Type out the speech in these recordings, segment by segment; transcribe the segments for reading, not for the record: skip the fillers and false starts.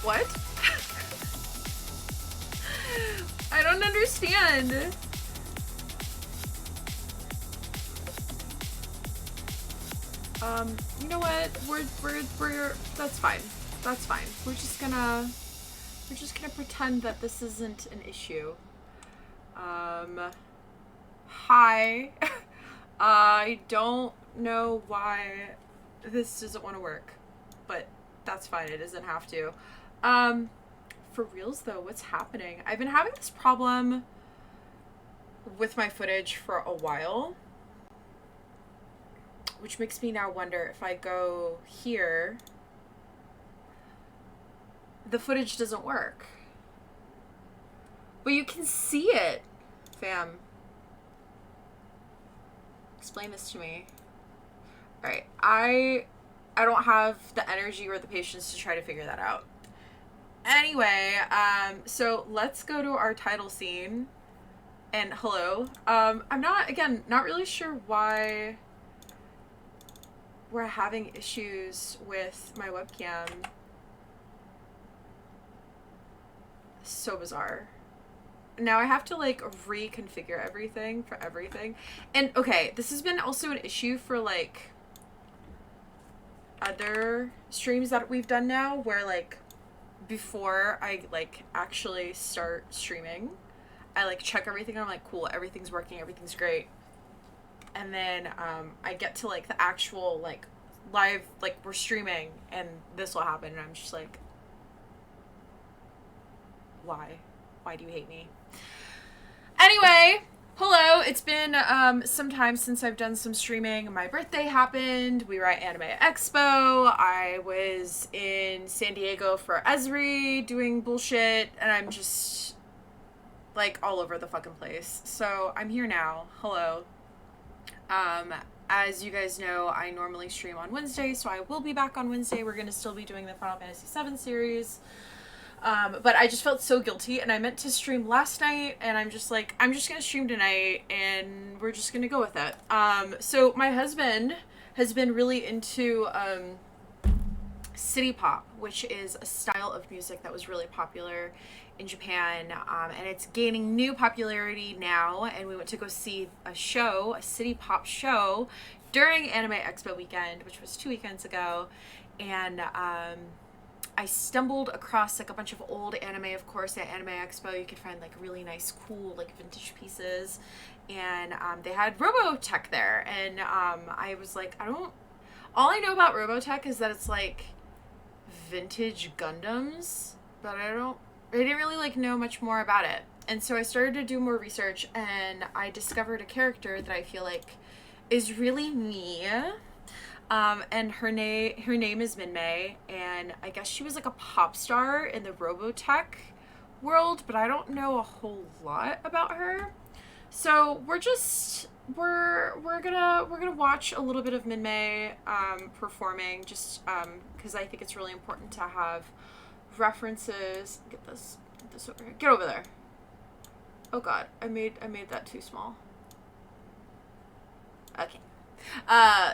What? I don't understand. You know what? We're that's fine. That's fine. We're just gonna pretend that this isn't an issue. Hi. I don't know why this doesn't want to work, but that's fine. It doesn't have to. For reals though, what's happening? I've been having this problem with my footage for a while, which makes me now wonder if I go here, the footage doesn't work. But you can see it, fam. Explain this to me. Alright, I don't have the energy or the patience to try to figure that out. Anyway, so let's go to our title scene. And hello. I'm not really sure why we're having issues with my webcam. So bizarre. Now I have to like reconfigure everything for everything. And okay, this has been also an issue for like other streams that we've done now, where like before I like actually start streaming, I like check everything and I'm like, cool, everything's working, everything's great. And then I get to like the actual like live, like we're streaming and this will happen and I'm just like, why do you hate me? Anyway, hello, it's been some time since I've done some streaming. My birthday happened, we were at Anime Expo, I was in San Diego for Esri doing bullshit, and I'm just like all over the fucking place. So I'm here now. Hello. As you guys know, I normally stream on Wednesday, so I will be back on Wednesday. We're going to still be doing the Final Fantasy VII series. But I just felt so guilty, and I meant to stream last night, and I'm just like, I'm just going to stream tonight, and we're just going to go with it. So my husband has been really into, city pop, which is a style of music that was really popular in Japan, and it's gaining new popularity now, and we went to go see a city pop show during Anime Expo weekend, which was 2 weekends ago, and I stumbled across like a bunch of old anime. Of course, at Anime Expo you could find like really nice, cool, like vintage pieces, and they had Robotech there, and I was like, all I know about Robotech is that it's like vintage Gundams, but I didn't really like know much more about it. And so I started to do more research, and I discovered a character that I feel like is really me. And her name is MinMei, and I guess she was like a pop star in the Robotech world, but I don't know a whole lot about her. So we're gonna watch a little bit of MinMei performing, just because I think it's really important to have references. Get this over here. Get over there. Oh god, I made that too small. Okay.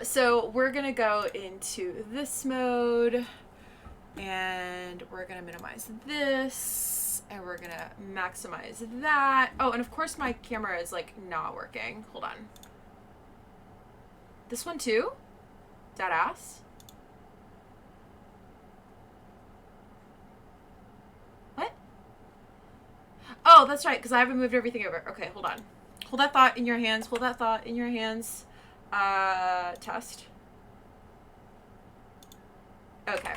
So we're gonna go into this mode, and we're gonna minimize this, and we're gonna maximize that. Oh, and of course my camera is like not working. Hold on. This one too? That ass? What? Oh, that's right, because I haven't moved everything over. Okay, hold on. Hold that thought in your hands. Hold that thought in your hands. Test. Okay.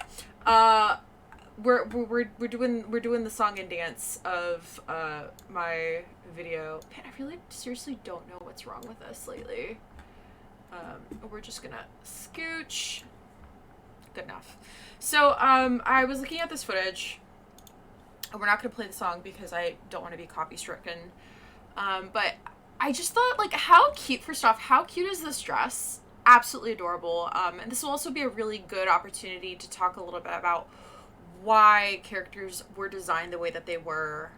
We're doing the song and dance of my video. Man, I really seriously don't know what's wrong with us lately. We're just gonna scooch. Good enough. So I was looking at this footage, and we're not gonna play the song because I don't want to be copy stricken. But I just thought, like, how cute, first off, how cute is this dress? Absolutely adorable. And this will also be a really good opportunity to talk a little bit about why characters were designed the way that they were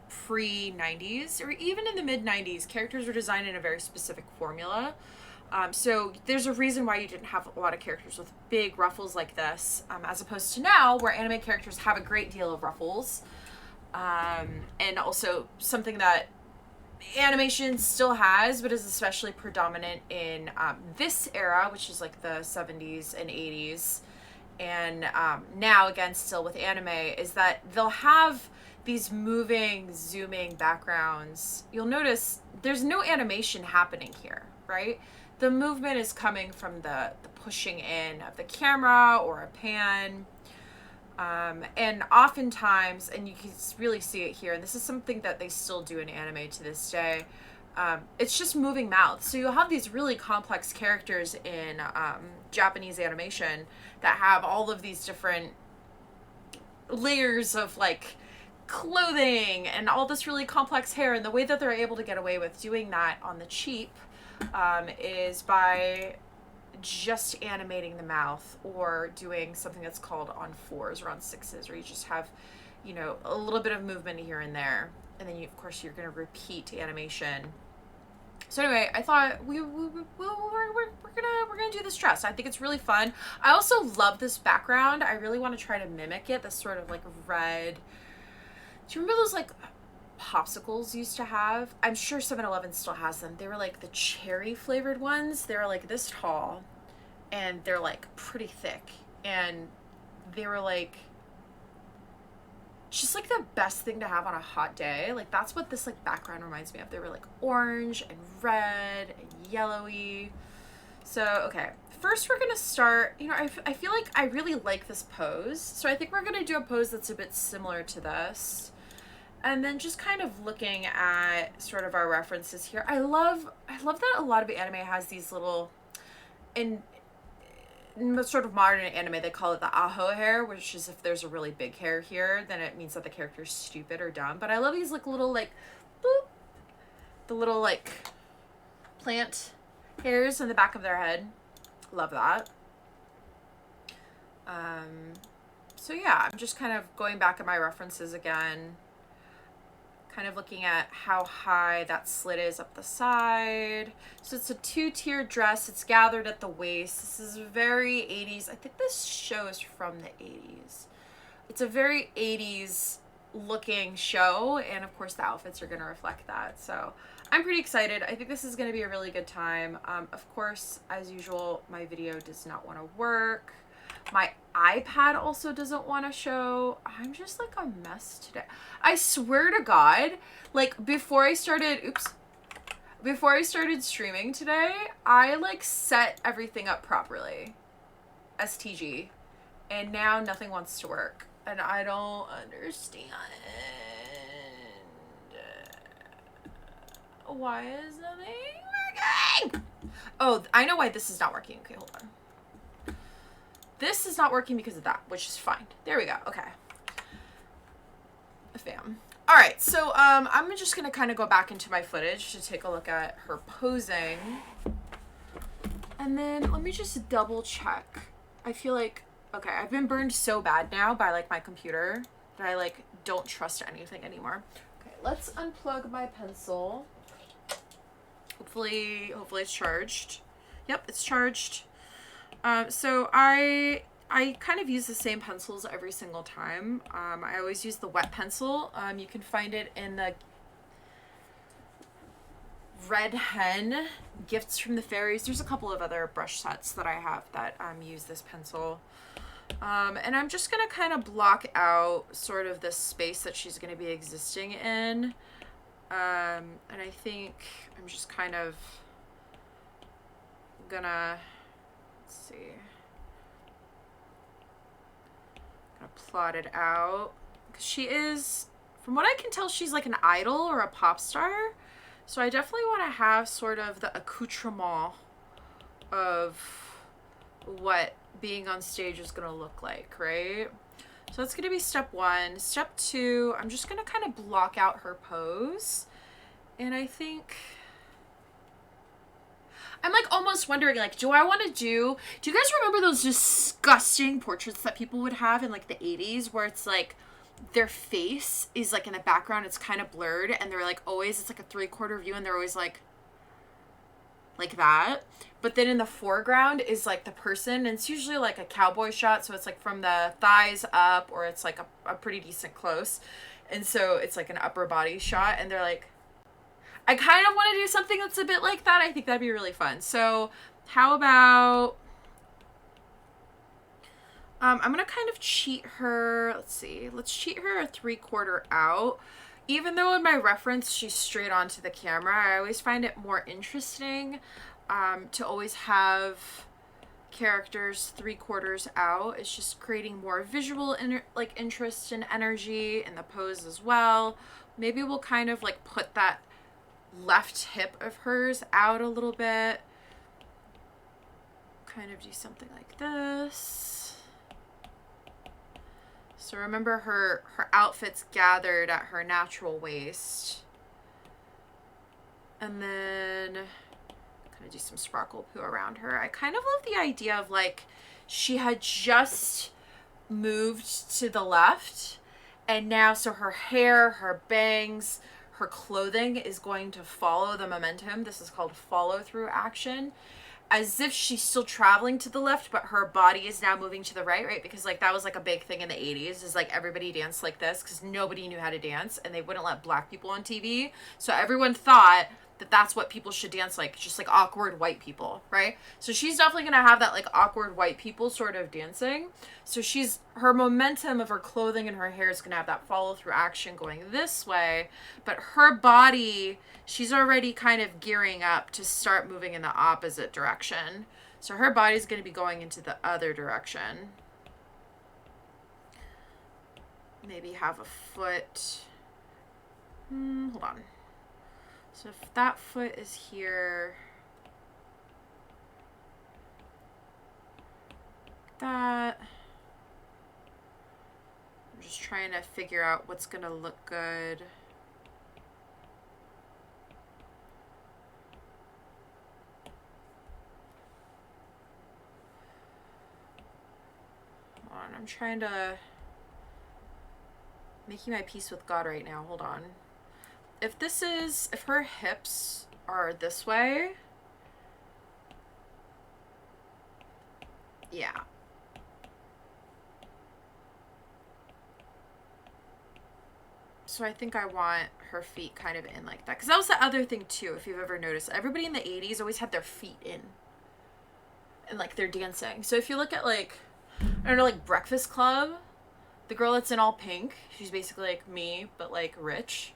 pre-90s, or even in the mid-90s. Characters were designed in a very specific formula. So there's a reason why you didn't have a lot of characters with big ruffles like this, as opposed to now where anime characters have a great deal of ruffles. And also something that animation still has, but is especially predominant in this era, which is like the 70s and 80s. And now, again, still with anime, is that they'll have these moving, zooming backgrounds. You'll notice there's no animation happening here, right? The movement is coming from the pushing in of the camera or a pan. And oftentimes, and you can really see it here, and this is something that they still do in anime to this day, it's just moving mouths. So you'll have these really complex characters in Japanese animation that have all of these different layers of like clothing and all this really complex hair, and the way that they're able to get away with doing that on the cheap is by just animating the mouth or doing something that's called on fours or on sixes, where you just have, you know, a little bit of movement here and there, and then you, of course, you're going to repeat animation. So anyway, I thought we're gonna do this dress. I think it's really fun. I also love this background. I really want to try to mimic it. This sort of like red. Do you remember those like popsicles used to have? I'm sure 7-Eleven still has them. They were like the cherry flavored ones. They were like this tall, and they're like pretty thick, and they were like just like the best thing to have on a hot day. Like that's what this like background reminds me of. They were like orange and red and yellowy. So okay, first we're gonna start, you know, I feel like I really like this pose, so I think we're gonna do a pose that's a bit similar to this. And then just kind of looking at sort of our references here. I love that a lot of anime has these little, in sort of modern anime, they call it the aho hair, which is if there's a really big hair here, then it means that the character's stupid or dumb. But I love these like little like, boop, the little like plant hairs in the back of their head. Love that. So yeah, I'm just kind of going back at my references again. Kind of looking at how high that slit is up the side. So it's a 2-tiered dress. It's gathered at the waist. This is very 80s. I think this show is from the 80s. It's a very 80s looking show, and of course the outfits are going to reflect that. So I'm pretty excited. I think this is going to be a really good time. Of course, as usual, my video does not want to work. My iPad also doesn't want to show. I'm just like a mess today. I swear to God, like before I started streaming today, I like set everything up properly, STG, and now nothing wants to work, and I don't understand. Why is nothing working? Oh, I know why this is not working. Okay, hold on. This is not working because of that, which is fine. There we go. Okay. Bam. All right. So I'm just going to kind of go back into my footage to take a look at her posing. And then let me just double check. I feel like, okay, I've been burned so bad now by like my computer that I like don't trust anything anymore. Okay, let's unplug my pencil. Hopefully it's charged. Yep, it's charged. So I kind of use the same pencils every single time. I always use the wet pencil. You can find it in the Red Hen Gifts from the Fairies. There's a couple of other brush sets that I have that use this pencil. And I'm just going to kind of block out sort of the space that she's going to be existing in. And I think I'm just kind of gonna, let's see, gonna plot it out, because she is, from what I can tell, she's like an idol or a pop star, so I definitely want to have sort of the accoutrement of what being on stage is gonna look like, right? So that's gonna be step one. Step two, I'm just gonna kind of block out her pose, and I think I'm like almost wondering, like, do you guys remember those disgusting portraits that people would have in like the 80s where it's like their face is like in the background, it's kind of blurred, and they're like always, it's like a 3/4 view, and they're always like like that. But then in the foreground is like the person, and it's usually like a cowboy shot, so it's like from the thighs up, or it's like a pretty decent close. And so it's like an upper body shot, and they're like, I kind of want to do something that's a bit like that. I think that'd be really fun. So how about I'm going to kind of cheat her. Let's see. Let's cheat her a 3/4 out. Even though in my reference she's straight onto the camera, I always find it more interesting to always have characters 3/4 out. It's just creating more visual interest and energy in the pose as well. Maybe we'll kind of like put that left hip of hers out a little bit. Kind of do something like this. So remember her outfit's gathered at her natural waist. And then kind of do some sparkle poo around her. I kind of love the idea of like she had just moved to the left, and now so her hair, her bangs, her clothing is going to follow the momentum. This is called follow through action. As if she's still traveling to the left, but her body is now moving to the right? Because like that was like a big thing in the 80s, is like everybody danced like this because nobody knew how to dance, and they wouldn't let black people on TV. So everyone thought that that's what people should dance like, just like awkward white people, right? So she's definitely gonna have that like awkward white people sort of dancing. So her momentum of her clothing and her hair is gonna have that follow through action going this way, but her body, she's already kind of gearing up to start moving in the opposite direction. So her body's gonna be going into the other direction. Maybe have a foot. Hold on. So if that foot is here, that. I'm just trying to figure out what's gonna look good. Hold on, I'm trying to making my peace with God right now. Hold on. If her hips are this way, yeah. So I think I want her feet kind of in like that. Because that was the other thing too, if you've ever noticed. Everybody in the 80s always had their feet in. And like they're dancing. So if you look at like, I don't know, like Breakfast Club, the girl that's in all pink, she's basically like me, but like rich.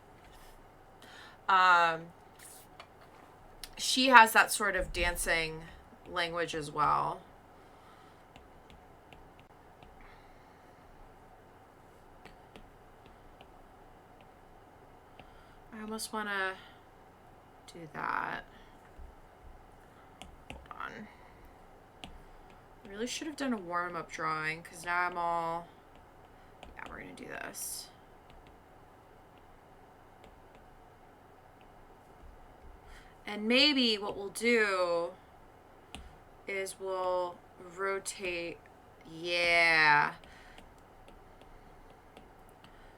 She has that sort of dancing language as well. I almost want to do that. Hold on. I really should have done a warm-up drawing, because now I'm all... Yeah, we're going to do this. And maybe what we'll do is we'll rotate. Yeah.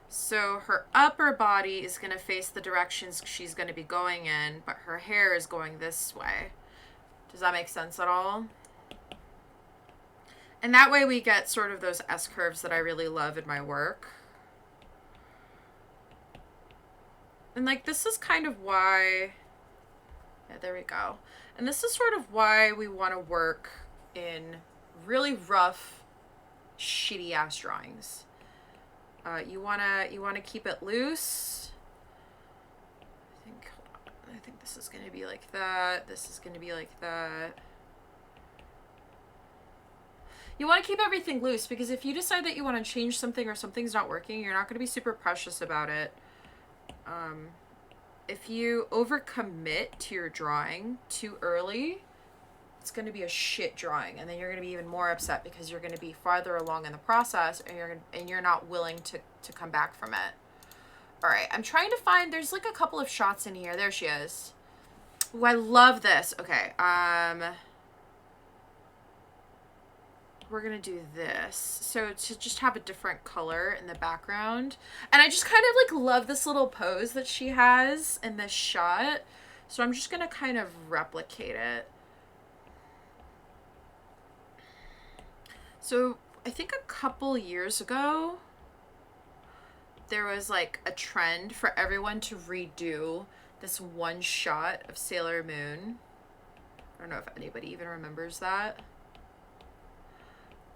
So her upper body is going to face the directions she's going to be going in, but her hair is going this way. Does that make sense at all? And that way we get sort of those S-curves that I really love in my work. And like this is kind of why... Yeah, there we go. And this is sort of why we want to work in really rough, shitty ass drawings. You wanna keep it loose. I think this is gonna be like that. This is gonna be like that. You want to keep everything loose, because if you decide that you want to change something or something's not working, you're not going to be super precious about it. If you overcommit to your drawing too early, it's going to be a shit drawing, and then you're going to be even more upset because you're going to be farther along in the process, and you're not willing to come back from it. All right, I'm trying to find, there's like a couple of shots in here. There she is. Ooh, I love this. Okay, we're gonna do this. So to just have a different color in the background. And I just kind of like love this little pose that she has in this shot. So I'm just going to kind of replicate it. So I think a couple years ago, there was like a trend for everyone to redo this one shot of Sailor Moon. I don't know if anybody even remembers that.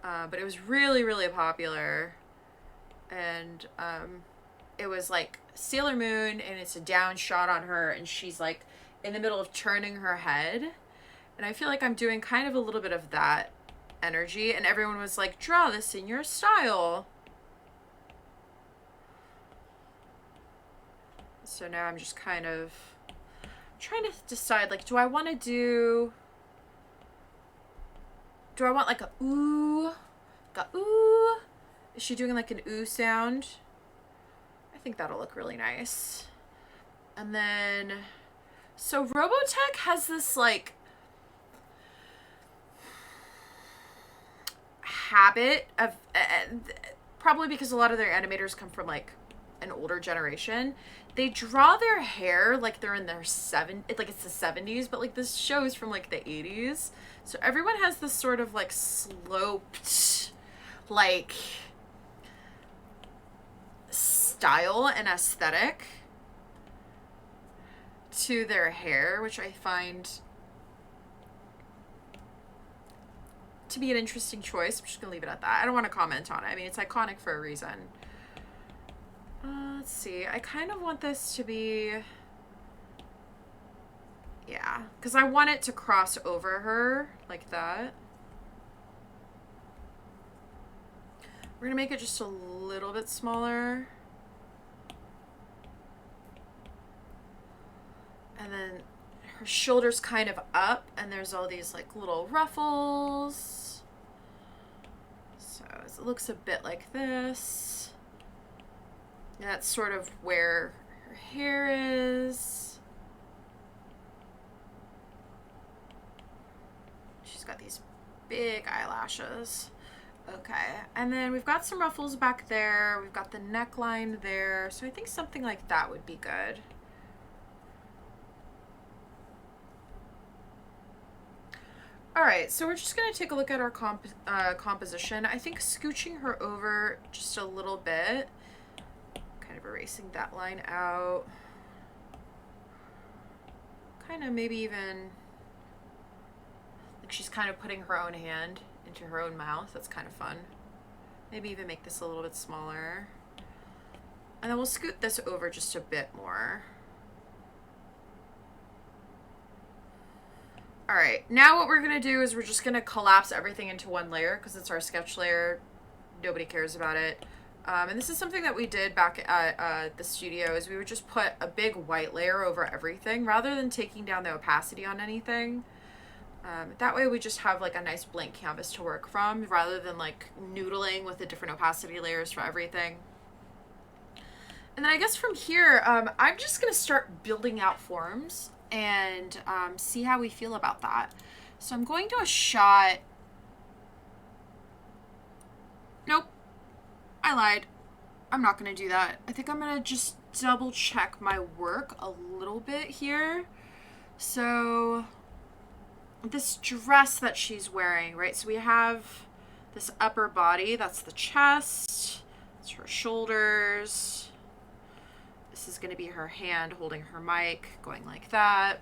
But it was really, really popular. And it was like Sailor Moon, and it's a down shot on her, and she's like in the middle of turning her head. And I feel like I'm doing kind of a little bit of that energy, and everyone was like, draw this in your style. So now I'm just kind of trying to decide, like, do I want like a ooh, like a ooh? Is she doing like an ooh sound? I think that'll look really nice. And then, so Robotech has this like habit of, probably because a lot of their animators come from like an older generation, they draw their hair like they're in their like it's the 70s, but like this show is from like the 80s. So everyone has this sort of like sloped, like style and aesthetic to their hair, which I find to be an interesting choice. I'm just gonna leave it at that. I don't want to comment on it. I mean, it's iconic for a reason. Let's see. I kind of want this to be, yeah, because I want it to cross over her like that. We're gonna make it just a little bit smaller. And then her shoulders kind of up, and there's all these like little ruffles. So it looks a bit like this. And that's sort of where her hair is. She's got these big eyelashes. Okay, and then we've got some ruffles back there. We've got the neckline there. So I think something like that would be good. All right, so we're just gonna take a look at our composition. I think scooching her over just a little bit, kind of erasing that line out. Kind of maybe even, like she's kind of putting her own hand into her own mouth. That's kind of fun. Maybe even make this a little bit smaller. And then we'll scoot this over just a bit more. All right, now what we're gonna do is we're just gonna collapse everything into one layer because it's our sketch layer. Nobody cares about it. And this is something that we did back at the studio, is we would just put a big white layer over everything rather than taking down the opacity on anything. That way we just have like a nice blank canvas to work from rather than like noodling with the different opacity layers for everything. And then I guess from here, I'm just gonna start building out forms and see how we feel about that. So I'm going to a shot. Nope, I lied. I'm not gonna do that. I think I'm gonna just double check my work a little bit here. So this dress that she's wearing, right? So we have this upper body, that's the chest, it's her shoulders. This is going to be her hand holding her mic, going like that.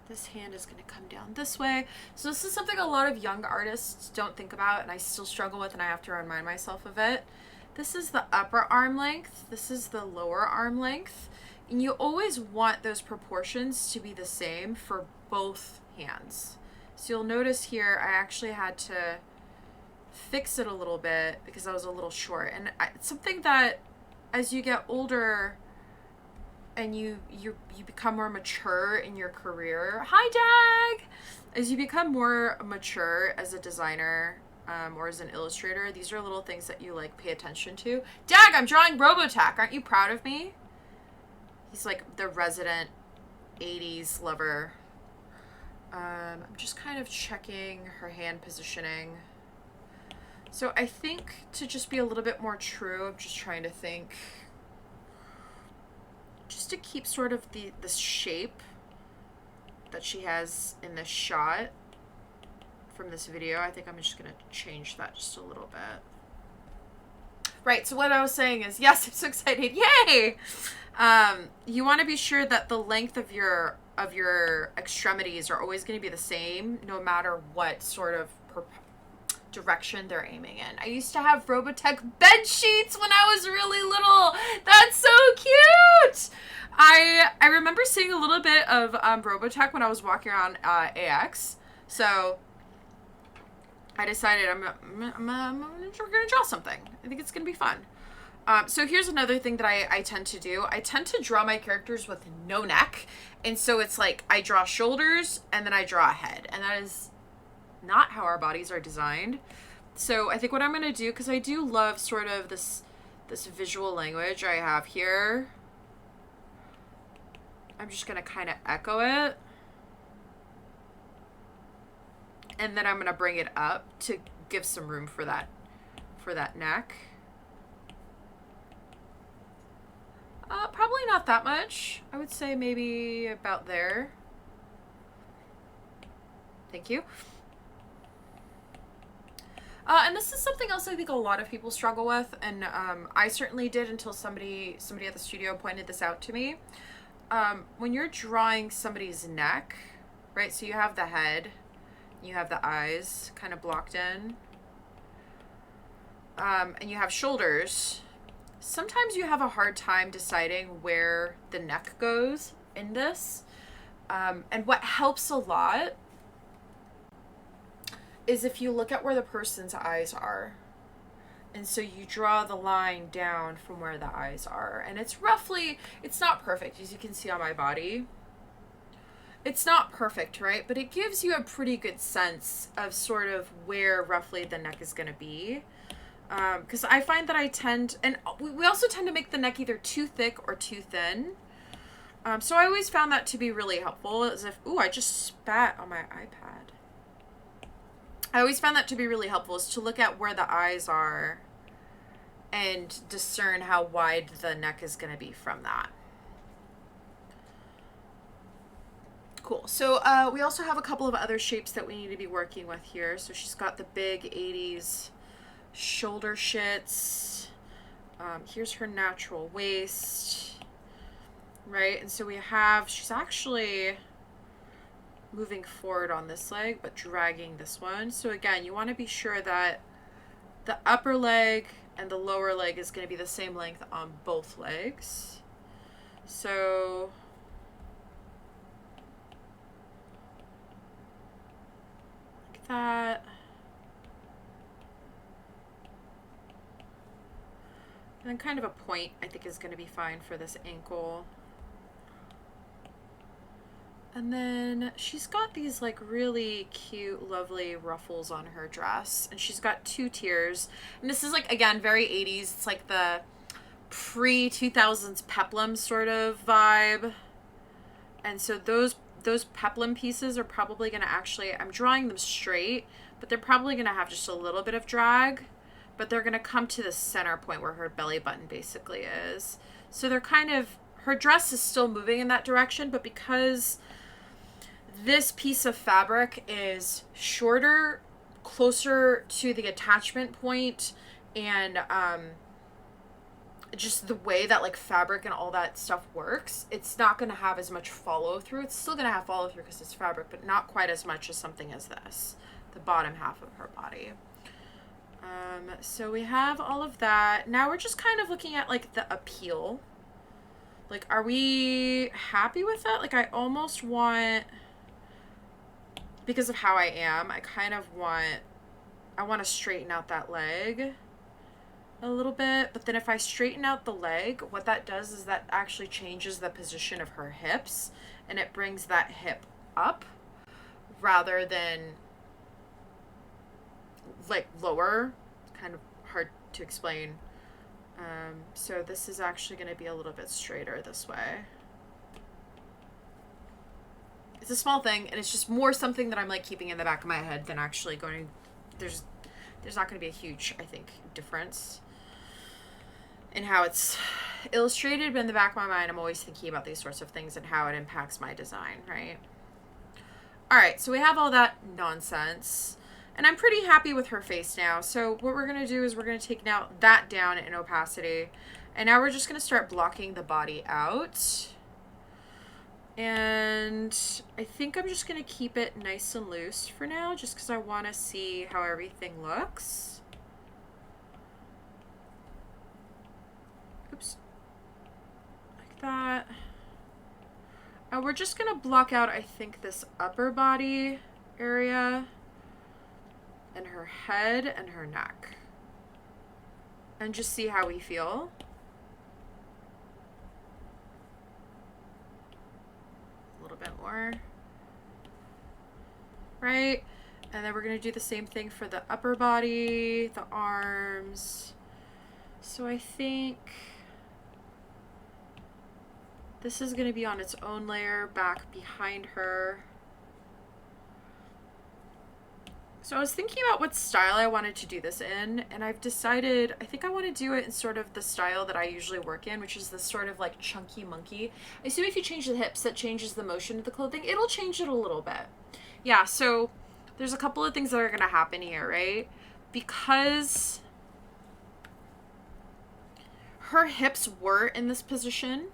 This hand is going to come down this way. So this is something a lot of young artists don't think about, and I still struggle with, and I have to remind myself of it. This is the upper arm length. This is the lower arm length. And you always want those proportions to be the same for both hands. So you'll notice here I actually had to fix it a little bit because I was a little short. And it's something that as you get older and you become more mature in your career. Hi, Dag! As you become more mature as a designer or as an illustrator, these are little things that you like pay attention to. Dag, I'm drawing Robotech. Aren't you proud of me? He's like the resident 80s lover. I'm just kind of checking her hand positioning. So I think to just be a little bit more true, I'm just trying to think. just to keep sort of the shape that she has in this shot from this video. I think I'm just gonna change that just a little bit. Right, so what I was saying is, yes, I'm so excited, yay! You want to be sure that the length of your extremities are always going to be the same, no matter what sort of direction they're aiming in. I used to have Robotech bed sheets when I was really little. That's so cute! I remember seeing a little bit of Robotech when I was walking around AX, so I decided I'm going to draw something. I think it's going to be fun. So here's another thing that I tend to do. I tend to draw my characters with no neck. And so it's like I draw shoulders and then I draw a head. And that is not how our bodies are designed. So I think what I'm going to do, because I do love sort of this visual language I have here, I'm just going to kind of echo it. And then I'm going to bring it up to give some room for that neck. Probably not that much. I would say maybe about there. Thank you. And this is something else I think a lot of people struggle with, and I certainly did until somebody at the studio pointed this out to me. When you're drawing somebody's neck, right? So you have the head, you have the eyes kind of blocked in, and you have shoulders. Sometimes you have a hard time deciding where the neck goes in this. And what helps a lot is if you look at where the person's eyes are. And so you draw the line down from where the eyes are. And it's roughly, it's not perfect, as you can see on my body. It's not perfect, right? But it gives you a pretty good sense of sort of where roughly the neck is going to be. Because I find that I tend, and we also tend to make the neck either too thick or too thin. So I always found that to be really helpful, as if, ooh, I just spat on my iPad. I always found that to be really helpful, is to look at where the eyes are and discern how wide the neck is going to be from that. Cool. So we also have a couple of other shapes that we need to be working with here. So she's got the big 80s shoulder shits. Here's her natural waist, right? And so we have, she's actually moving forward on this leg, but dragging this one. So again, you want to be sure that the upper leg and the lower leg is going to be the same length on both legs. So like that. And then kind of a point, I think, is going to be fine for this ankle. And then she's got these like really cute, lovely ruffles on her dress. And she's got 2 tiers. And this is like, again, very 80s. It's like the pre-2000s peplum sort of vibe. And so those peplum pieces are probably going to actually, I'm drawing them straight, but they're probably going to have just a little bit of drag. But they're going to come to the center point where her belly button basically is. So they're kind of, her dress is still moving in that direction, but because this piece of fabric is shorter, closer to the attachment point, and just the way that like fabric and all that stuff works, it's not going to have as much follow through. It's still going to have follow through because it's fabric, but not quite as much as something as this, the bottom half of her body. So we have all of that. Now we're just kind of looking at like the appeal. Like, are we happy with that? Like, I almost want, because of how I am, I kind of want, I want to straighten out that leg a little bit. But then if I straighten out the leg, what that does is that actually changes the position of her hips, and it brings that hip up rather than like lower. Kind of hard to explain. So this is actually going to be a little bit straighter this way. It's a small thing, and it's just more something that I'm like keeping in the back of my head than actually going, there's not going to be a huge, I think, difference in how it's illustrated, but in the back of my mind, I'm always thinking about these sorts of things and how it impacts my design, right? All right, so we have all that nonsense. And I'm pretty happy with her face now. So what we're going to do is we're going to take now that down in opacity. And now we're just going to start blocking the body out. And I think I'm just going to keep it nice and loose for now, just because I want to see how everything looks. Oops. Like that. We're just going to block out, I think, this upper body area and her head and her neck. And just see how we feel. A little bit more. Right? And then we're going to do the same thing for the upper body, the arms. So I think this is going to be on its own layer back behind her. So I was thinking about what style I wanted to do this in, and I've decided I think I want to do it in sort of the style that I usually work in, which is this sort of like chunky monkey. I assume if you change the hips, that changes the motion of the clothing. It'll change it a little bit. Yeah, so there's a couple of things that are going to happen here, right? Because her hips were in this position,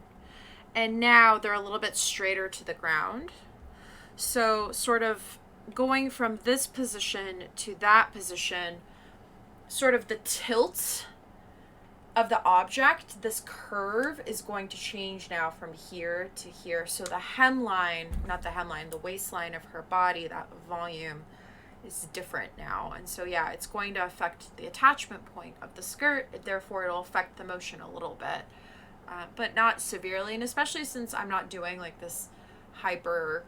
and now they're a little bit straighter to the ground. So sort of going from this position to that position, sort of the tilt of the object, this curve is going to change now from here to here. So the hemline, not the hemline, the waistline of her body, that volume is different now. And so, yeah, it's going to affect the attachment point of the skirt. Therefore, it'll affect the motion a little bit, but not severely. And especially since I'm not doing like this hyper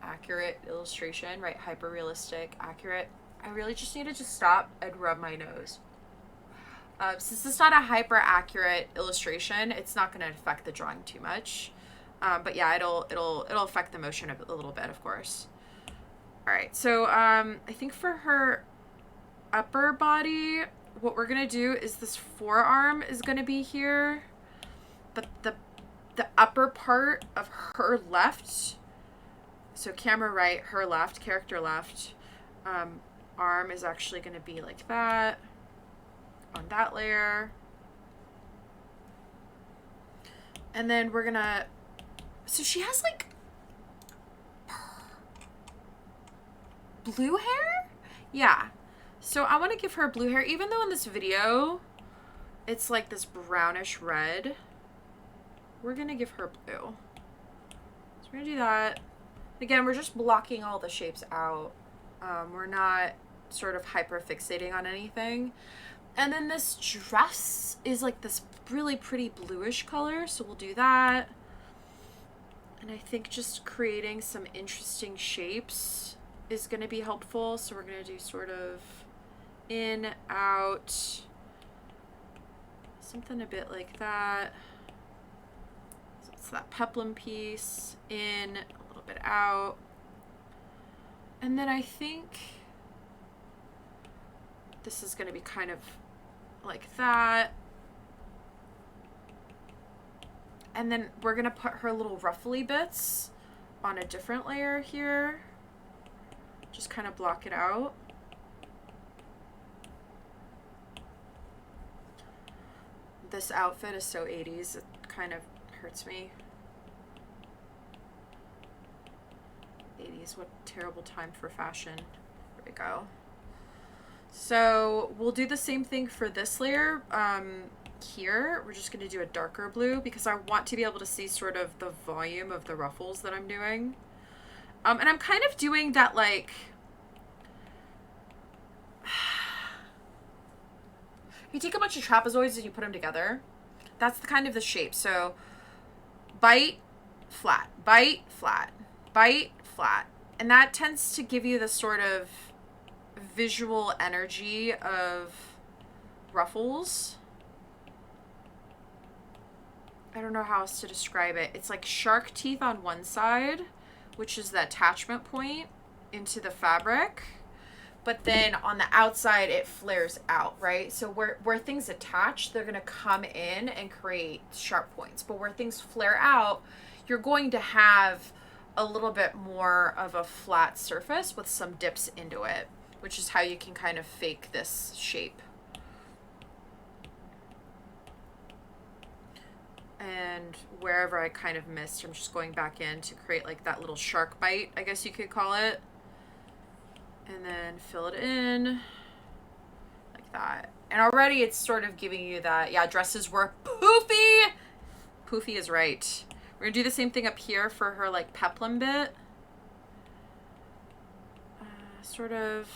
accurate illustration, right? Hyper realistic, accurate. I really just needed to stop and rub my nose. Since it's not a hyper accurate illustration, it's not going to affect the drawing too much. But yeah, it'll affect the motion a little bit, of course. All right, so I think for her upper body, what we're gonna do is this forearm is gonna be here, but the upper part of her left. So camera right, her left, character left, arm is actually going to be like that on that layer. And then we're going to, so she has like blue hair? Yeah. So I want to give her blue hair, even though in this video it's like this brownish red. We're going to give her blue. So we're going to do that. Again, we're just blocking all the shapes out. We're not sort of hyper fixating on anything. And then this dress is like this really pretty bluish color, so we'll do that. And I think just creating some interesting shapes is going to be helpful. So we're going to do sort of in, out, something a bit like that. So it's that peplum piece, in, bit out. And then I think this is going to be kind of like that. And then we're going to put her little ruffly bits on a different layer here. Just kind of block it out. This outfit is so 80s, it kind of hurts me. 80s, what terrible time for fashion. There we go. So we'll do the same thing for this layer. Here we're just going to do a darker blue because I want to be able to see sort of the volume of the ruffles that I'm doing. And I'm kind of doing that like you take a bunch of trapezoids and you put them together. That's the kind of the shape. So bite, flat, bite, flat, bite, flat. And that tends to give you the sort of visual energy of ruffles. I don't know how else to describe it. It's like shark teeth on one side, which is the attachment point into the fabric. but then on the outside it flares out, right? So where things attach, they're going to come in and create sharp points. But where things flare out, you're going to have a little bit more of a flat surface with some dips into it, which is how you can kind of fake this shape. And wherever I kind of missed, I'm just going back in to create like that little shark bite, I guess you could call it. And then fill it in like that. And already it's sort of giving you that, yeah, dresses were poofy. Poofy is right. We're gonna do the same thing up here for her like peplum bit. Sort of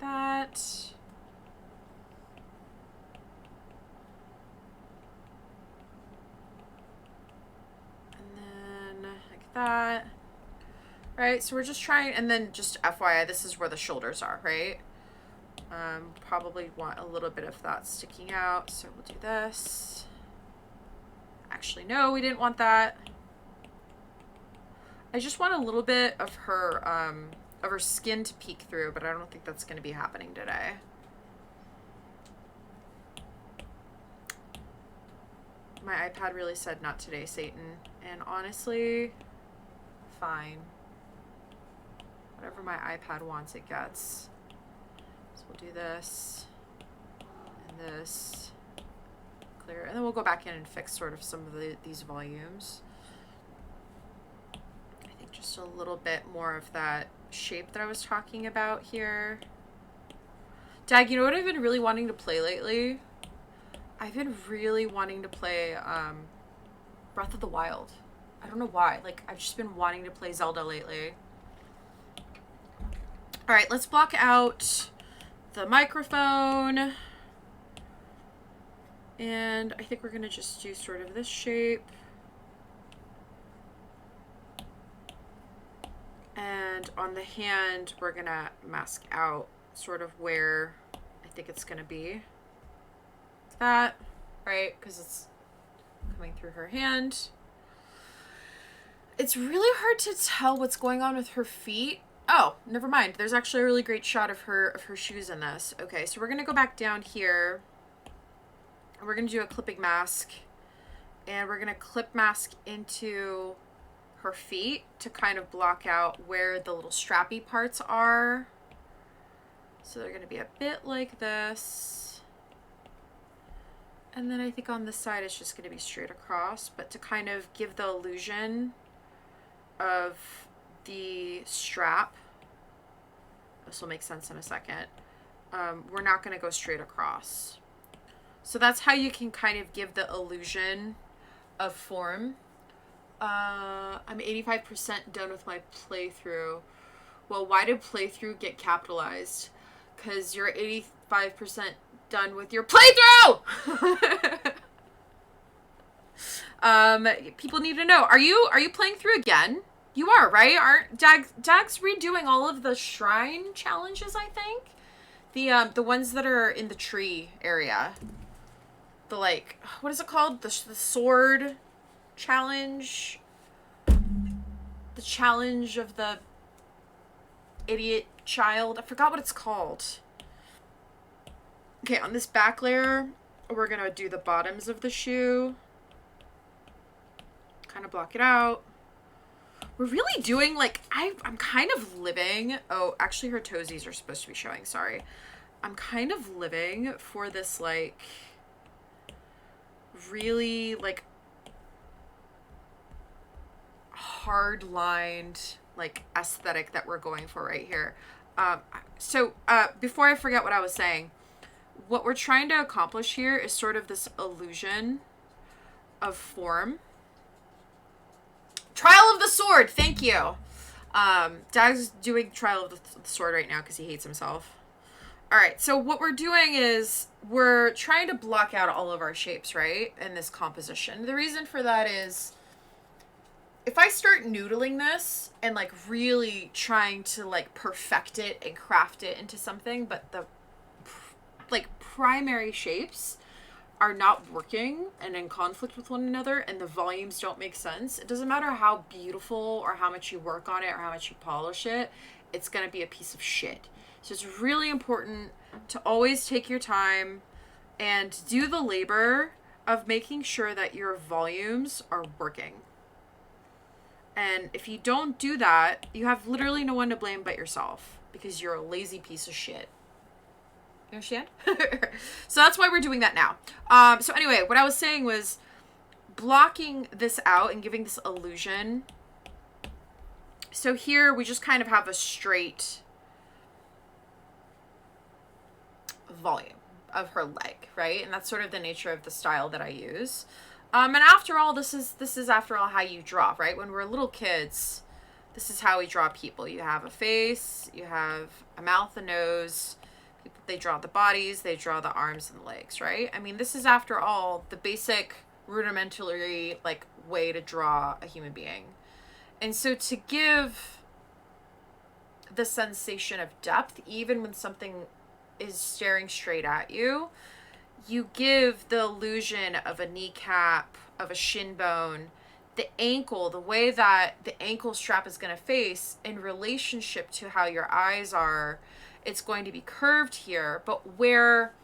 that. That. Right, so we're just trying, and then just FYI, this is where the shoulders are, right? Probably want a little bit of that sticking out, so we'll do this. Actually, no, we didn't want that. I just want a little bit of her skin to peek through, but I don't think that's going to be happening today. My iPad really said not today, Satan, and honestly, fine. Whatever my iPad wants, it gets. So we'll do this and this, clear, and then we'll go back in and fix sort of some of these volumes. I think just a little bit more of that shape that I was talking about here. Dag, you know what I've been really wanting to play lately? I've been really wanting to play Breath of the Wild. I don't know why. Like, I've just been wanting to play Zelda lately. All right, let's block out the microphone. And I think we're going to just do sort of this shape. And on the hand, we're going to mask out sort of where I think it's going to be. Like that, right? Because it's coming through her hand. It's really hard to tell what's going on with her feet. Oh, never mind. There's actually a really great shot of her shoes in this. Okay, so we're going to go back down here. And we're going to do a clipping mask. And we're going to clip mask into her feet to kind of block out where the little strappy parts are. So they're going to be a bit like this. And then I think on this side it's just going to be straight across. But to kind of give the illusion of the strap, this will make sense in a second, we're not going to go straight across. So that's how you can kind of give the illusion of form. I'm 85% done with my playthrough. Well, why did playthrough get capitalized? Because you're 85% done with your playthrough! People need to know. Are you playing through again? You are, right? Aren't Dag's redoing all of the shrine challenges, I think? The ones that are in the tree area. The, like, what is it called? The sword challenge. The challenge of the idiot child. I forgot what it's called. Okay, on this back layer, we're gonna do the bottoms of the shoe. Kind of block it out. We're really doing, like, I'm kind of living, oh, actually her toesies are supposed to be showing, sorry. I'm kind of living for this, like, really, like, hard-lined, like, aesthetic that we're going for right here. So before I forget what I was saying, what we're trying to accomplish here is sort of this illusion of form. Trial of the Sword, thank you. Dag's doing Trial of the Sword right now because he hates himself. All right, so what we're doing is we're trying to block out all of our shapes, right, in this composition. The reason for that is if I start noodling this and, like, really trying to, like, perfect it and craft it into something, but the, like, primary shapes are not working and in conflict with one another and the volumes don't make sense, it doesn't matter how beautiful or how much you work on it or how much you polish it, it's going to be a piece of shit. So it's really important to always take your time and do the labor of making sure that your volumes are working. And if you don't do that, you have literally no one to blame but yourself because you're a lazy piece of shit. You understand? So that's why we're doing that now. So anyway, what I was saying was blocking this out and giving this illusion. So here we just kind of have a straight volume of her leg, right? And that's sort of the nature of the style that I use. And after all, this is after all how you draw, right? When we're little kids, this is how we draw people. You have a face, you have a mouth, a nose. They draw the bodies, they draw the arms and the legs, right? I mean, this is after all the basic rudimentary like way to draw a human being. And so to give the sensation of depth, even when something is staring straight at you, you give the illusion of a kneecap, of a shin bone, the ankle, the way that the ankle strap is going to face in relationship to how your eyes are. It's going to be curved here, but where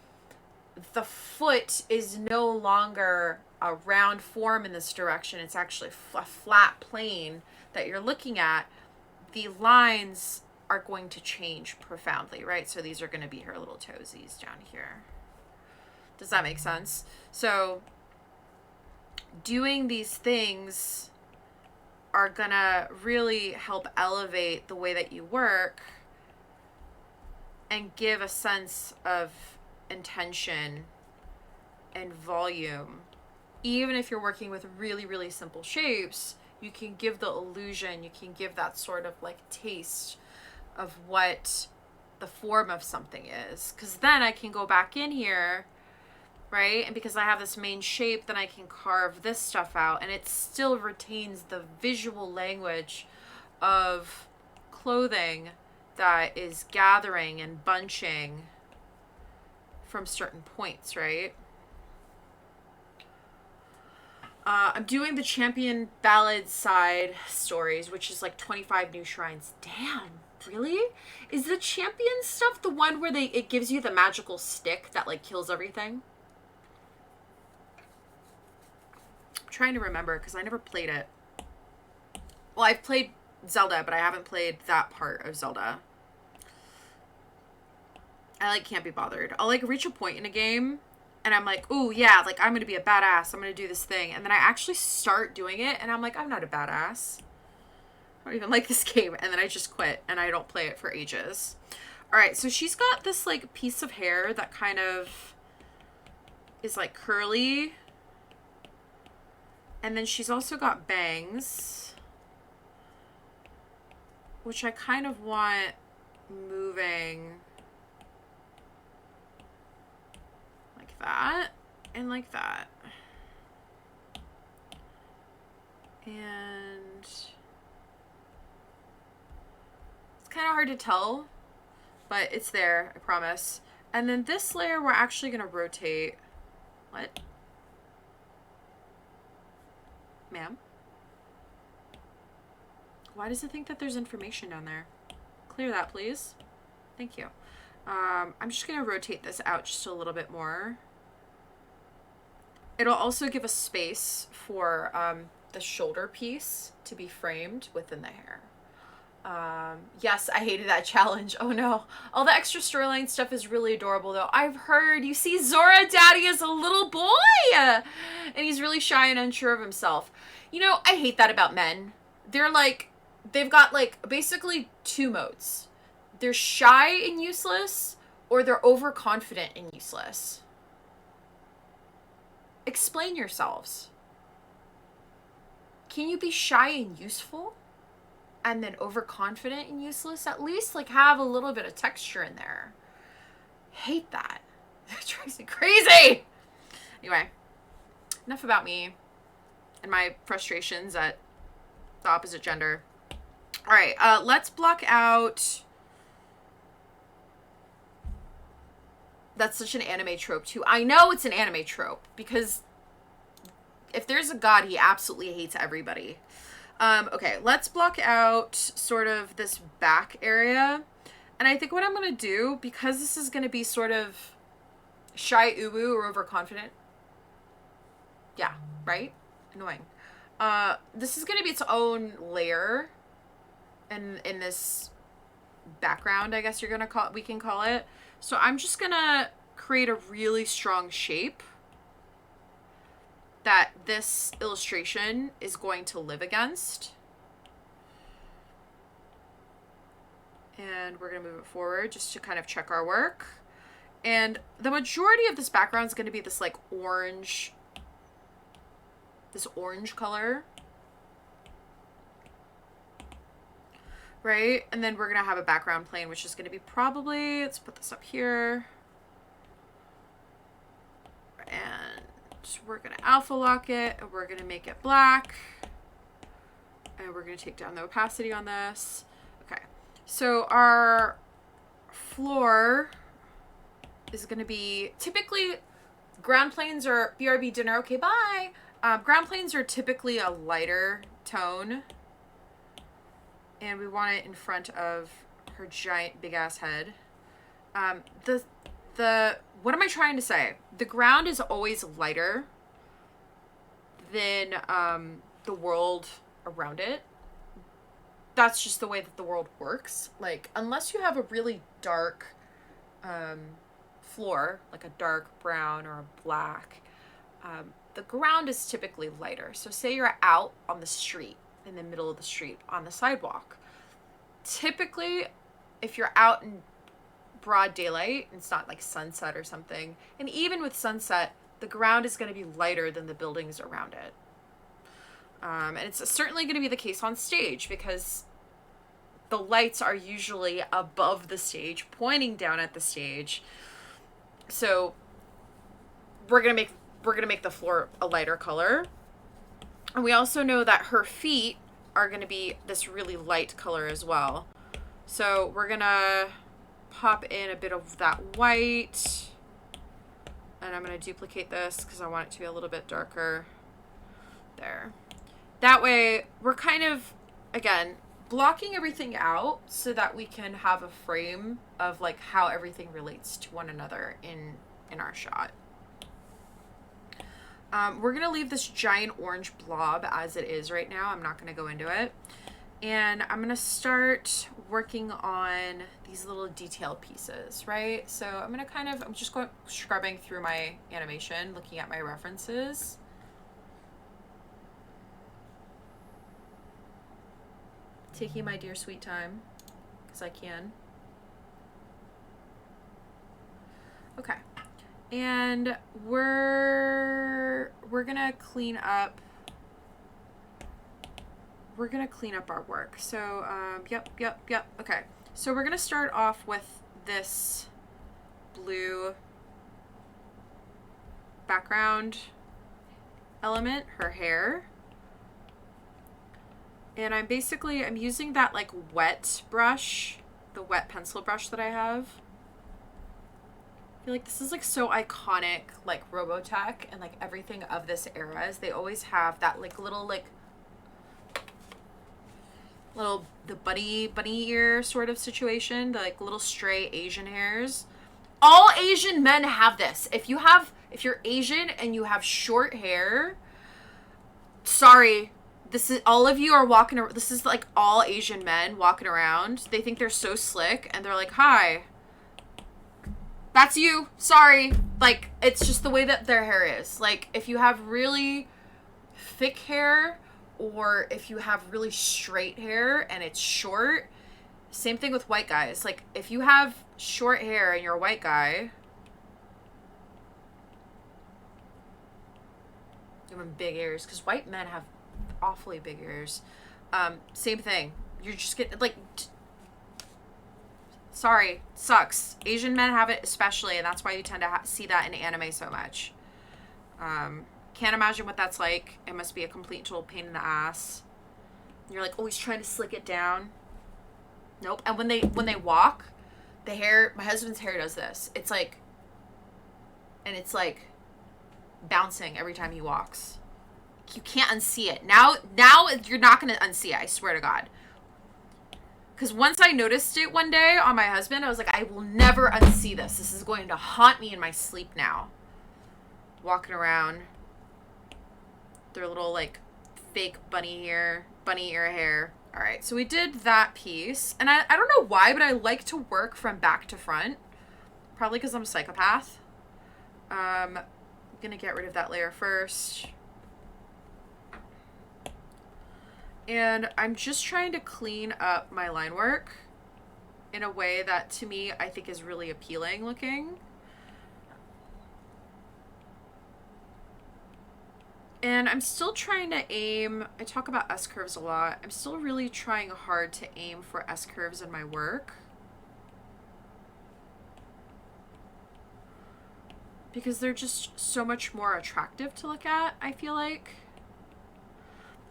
the foot is no longer a round form in this direction, it's actually a flat plane that you're looking at, the lines are going to change profoundly, right? So these are going to be her little toesies down here. Does that make sense? So doing these things are going to really help elevate the way that you work and give a sense of intention and volume. Even if you're working with really, really simple shapes, you can give the illusion, you can give that sort of like taste of what the form of something is. Because then I can go back in here, right? And because I have this main shape, then I can carve this stuff out and it still retains the visual language of clothing that is gathering and bunching from certain points, right? I'm doing the Champion Ballad side stories, which is like 25 new shrines. Damn, really? Is the Champion stuff the one where it gives you the magical stick that like kills everything? I'm trying to remember because I never played it. Well, I've played Zelda, but I haven't played that part of Zelda. I like can't be bothered. I'll like reach a point in a game and I'm like, ooh, yeah, like I'm gonna be a badass. I'm gonna do this thing. And then I actually start doing it and I'm like, I'm not a badass. I don't even like this game. And then I just quit and I don't play it for ages. All right, so she's got this like piece of hair that kind of is like curly. And then she's also got bangs, which I kind of want moving like that and like that. And it's kind of hard to tell, but it's there, I promise. And then this layer we're actually going to rotate. What? Ma'am? Why does it think that there's information down there? Clear that, please. Thank you. I'm just going to rotate this out just a little bit more. It'll also give us space for the shoulder piece to be framed within the hair. Yes, I hated that challenge. Oh no. All the extra storyline stuff is really adorable though. I've heard, you see Zora Daddy is a little boy and he's really shy and unsure of himself. You know, I hate that about men. They're like, they've got like basically two modes. They're shy and useless or they're overconfident and useless. Explain yourselves. Can you be shy and useful? And then overconfident and useless? At least like have a little bit of texture in there. Hate that. That drives me crazy. Anyway, enough about me and my frustrations at the opposite gender. All right, let's block out That's such an anime trope too. I know it's an anime trope because if there's a god, he absolutely hates everybody. Okay, let's block out sort of this back area. And I think what I'm going to do, because this is going to be sort of shy uwu or overconfident. Yeah, right? Annoying. This is going to be its own layer in this background, I guess we can call it. So I'm just going to create a really strong shape that this illustration is going to live against. And we're going to move it forward just to kind of check our work. And the majority of this background is going to be this like orange, this orange color. Right? And then we're going to have a background plane, which is going to be probably, let's put this up here. And we're going to alpha lock it, and we're going to make it black. And we're going to take down the opacity on this. Okay. So our floor is going to be, typically, ground planes are, BRB dinner, okay, bye. Ground planes are typically a lighter tone. And we want it in front of her giant big ass head. What am I trying to say? The ground is always lighter than the world around it. That's just the way that the world works. Like, unless you have a really dark floor, like a dark brown or a black, the ground is typically lighter. So say you're out on the street, in the middle of the street, on the sidewalk. Typically, if you're out in broad daylight, it's not like sunset or something, and even with sunset, the ground is going to be lighter than the buildings around it. And it's certainly going to be the case on stage because the lights are usually above the stage, pointing down at the stage. So we're going to make the floor a lighter color. And we also know that her feet are going to be this really light color as well. So we're going to pop in a bit of that white. And I'm going to duplicate this because I want it to be a little bit darker. There. That way, we're kind of, again, blocking everything out so that we can have a frame of like how everything relates to one another in our shot. We're going to leave this giant orange blob as it is right now. I'm not going to go into it. And I'm going to start working on these little detail pieces, right? So I'm just going scrubbing through my animation, looking at my references. Taking my dear sweet time, because I can. Okay. And we're gonna clean up our work. So yep. Okay. So we're gonna start off with this blue background element, her hair. And I'm using that like wet brush, the wet pencil brush that I have. I feel like this is like so iconic, like Robotech and like everything of this era is they always have that like little the bunny ear sort of situation, the like little stray Asian hairs. All Asian men have this. If you're Asian and you have short hair, sorry, this is all of you are walking around. This is like all Asian men walking around. They think they're so slick and they're like, "Hi. That's you. Sorry." Like, it's just the way that their hair is. Like, if you have really thick hair or if you have really straight hair and it's short, same thing with white guys. Like, if you have short hair and you're a white guy, you have big ears, because white men have awfully big ears. Same thing. You're just getting, like, sorry, sucks. Asian men have it especially, and that's why you tend to see that in anime so much. Can't imagine what that's like. It must be a complete total pain in the ass. You're like always trying to slick it down. Nope. And when they walk, the hair, my husband's hair does this. It's like and it's like bouncing every time he walks. You can't unsee it. Now you're not going to unsee it, I swear to God. Because once I noticed it one day on my husband, I was like, I will never unsee this. This is going to haunt me in my sleep now. Walking around. Their little, like, fake bunny ear hair. All right, so we did that piece. And I don't know why, but I like to work from back to front. Probably because I'm a psychopath. I'm going to get rid of that layer first. And I'm just trying to clean up my line work in a way that, to me, I think is really appealing looking. And I'm still trying to aim, I talk about S-curves a lot. I'm still really trying hard to aim for S-curves in my work. Because they're just so much more attractive to look at, I feel like.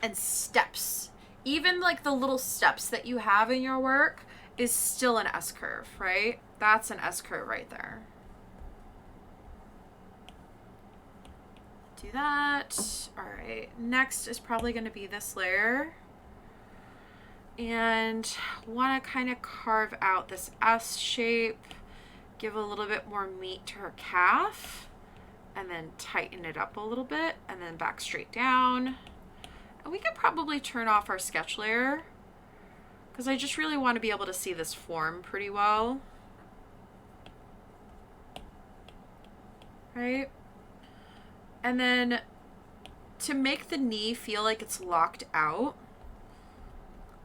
And steps. Even like the little steps that you have in your work is still an S-curve, right? That's an S-curve right there. Do that. All right. Next is probably going to be this layer. And want to kind of carve out this S shape. Give a little bit more meat to her calf. And then tighten it up a little bit. And then back straight down. And we could probably turn off our sketch layer. Because I just really want to be able to see this form pretty well. Right? And then to make the knee feel like it's locked out,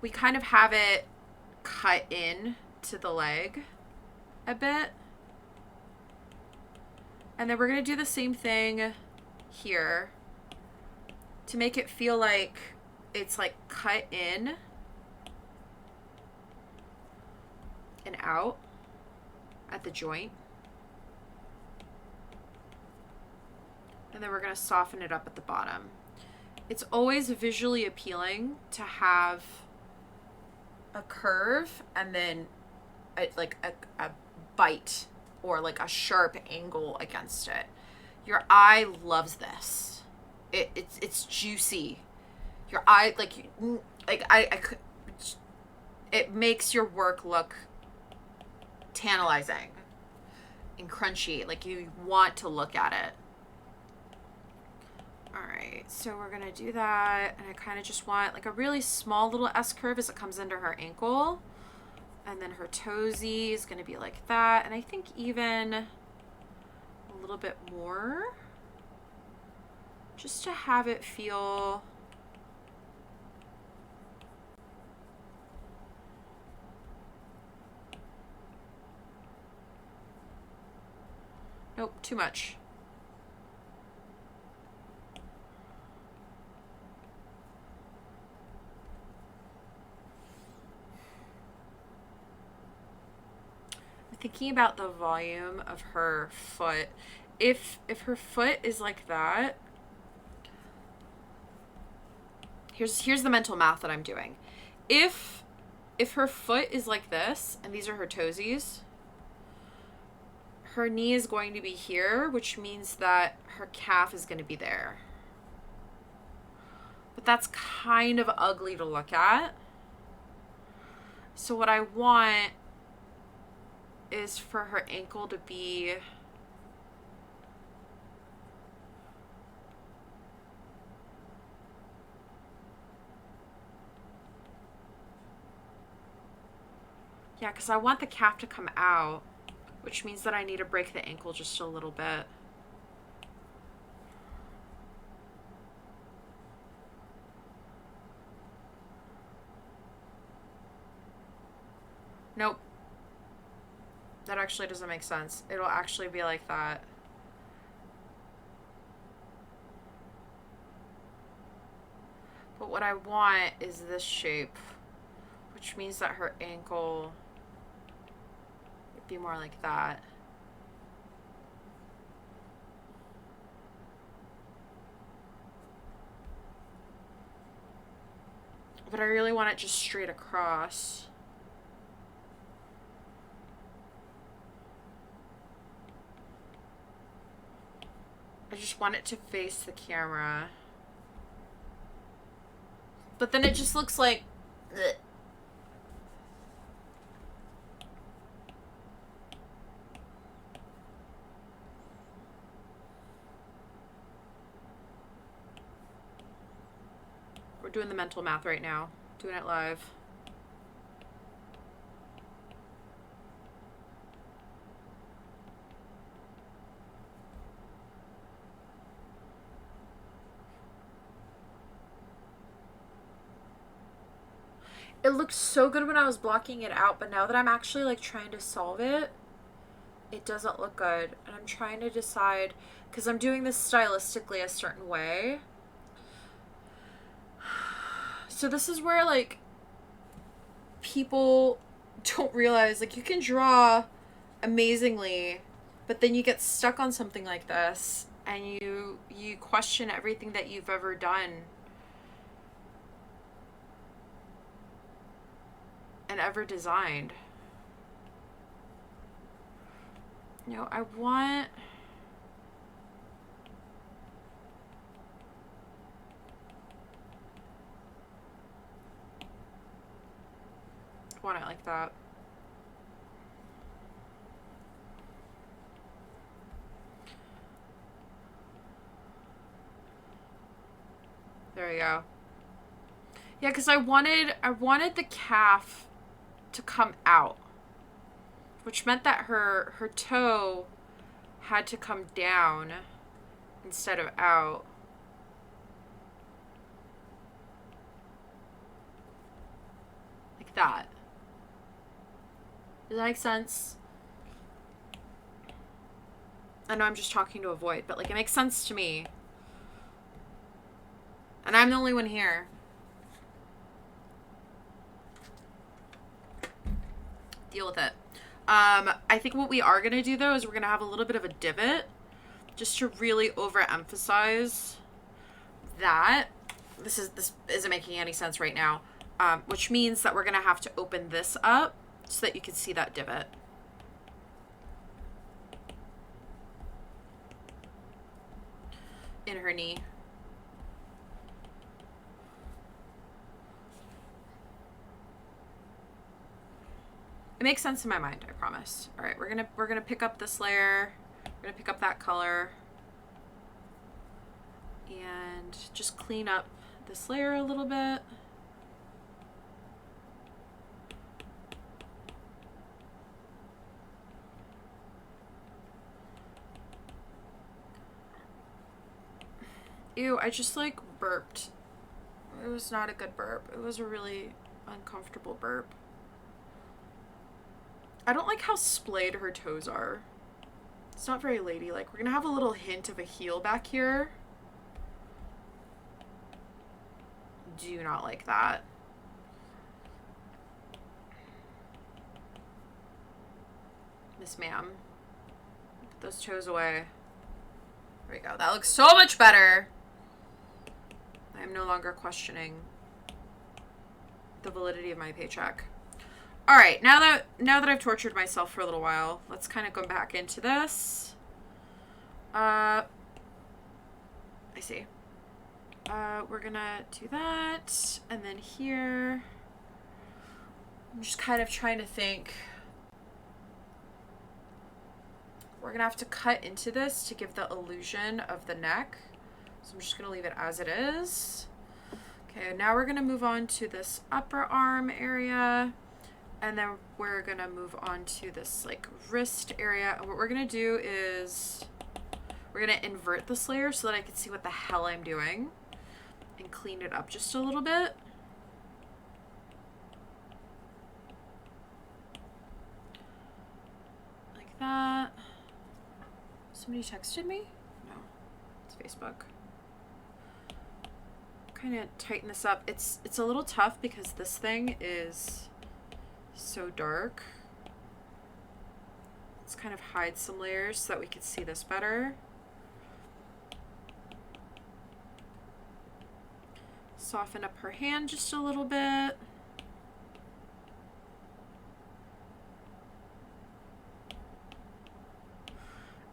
we kind of have it cut in to the leg a bit. And then we're going to do the same thing here to make it feel like it's like cut in and out at the joint. And then we're going to soften it up at the bottom. It's always visually appealing to have a curve and then a bite or like a sharp angle against it. Your eye loves this. It's juicy. Your eye, it makes your work look tantalizing and crunchy. Like you want to look at it. Alright, so we're going to do that, and I kind of just want like a really small little S-curve as it comes into her ankle, and then her toesy is going to be like that, and I think even a little bit more, just to have it feel nope, too much. Thinking about the volume of her foot. If her foot is like that, here's the mental math that I'm doing. If her foot is like this, and these are her toesies, her knee is going to be here, which means that her calf is going to be there. But that's kind of ugly to look at. So what I want is for her ankle to be yeah, because I want the calf to come out, which means that I need to break the ankle just a little bit. Nope. That actually doesn't make sense. It'll actually be like that. But what I want is this shape, which means that her ankle would be more like that. But I really want it just straight across. I just want it to face the camera. But then it just looks like... Ugh. We're doing the mental math right now. Doing it live. It looked so good when I was blocking it out, but now that I'm actually like trying to solve it, it doesn't look good. And I'm trying to decide, because I'm doing this stylistically a certain way. So this is where like people don't realize, like, you can draw amazingly, but then you get stuck on something like this and you question everything that you've ever done and ever designed. You know, I want it like that. There you go. Yeah, because I wanted the calf to come out, which meant that her toe had to come down instead of out. Like that. Does that make sense? I know I'm just talking to a void, but like it makes sense to me. And I'm the only one here. Deal with it. I think what we are going to do, though, is we're going to have a little bit of a divot just to really overemphasize that. This isn't making any sense right now, which means that we're going to have to open this up so that you can see that divot. In her knee. It makes sense in my mind, I promise. All right, we're gonna pick up this layer. We're gonna pick up that color and just clean up this layer a little bit. Ew, I just like burped. It was not a good burp. It was a really uncomfortable burp. I don't like how splayed her toes are. It's not very ladylike. We're gonna have a little hint of a heel back here. Do not like that. Miss ma'am. Put those toes away. There we go. That looks so much better. I am no longer questioning the validity of my paycheck. All right, now that I've tortured myself for a little while, let's kind of go back into this. I see. We're gonna do that, and then here, I'm just kind of trying to think. We're gonna have to cut into this to give the illusion of the neck. So I'm just gonna leave it as it is. Okay, now we're gonna move on to this upper arm area. And then we're gonna move on to this like wrist area. And what we're gonna do is we're gonna invert this layer so that I can see what the hell I'm doing and clean it up just a little bit. Like that. Somebody texted me? No, it's Facebook. Kind of tighten this up. It's a little tough because this thing is so dark. Let's kind of hide some layers so that we can see this better. Soften up her hand just a little bit.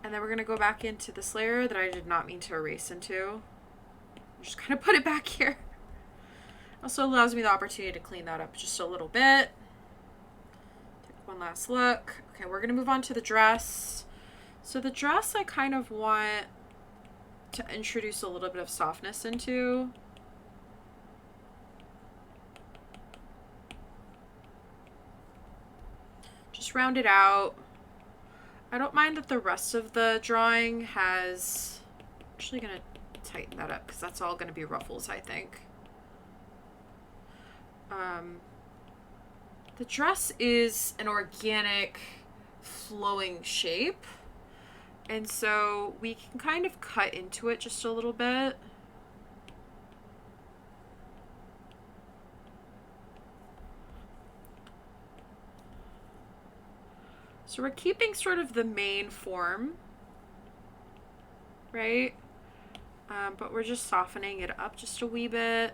And then we're going to go back into this layer that I did not mean to erase into. Just kind of put it back here. Also allows me the opportunity to clean that up just a little bit. Take one last look. Okay, we're going to move on to the dress. So the dress I kind of want to introduce a little bit of softness into. Just round it out. I don't mind that the rest of the drawing has... I'm actually going to tighten that up because that's all going to be ruffles, I think. The dress is an organic, flowing shape. And so we can kind of cut into it just a little bit. So we're keeping sort of the main form, right? But we're just softening it up just a wee bit.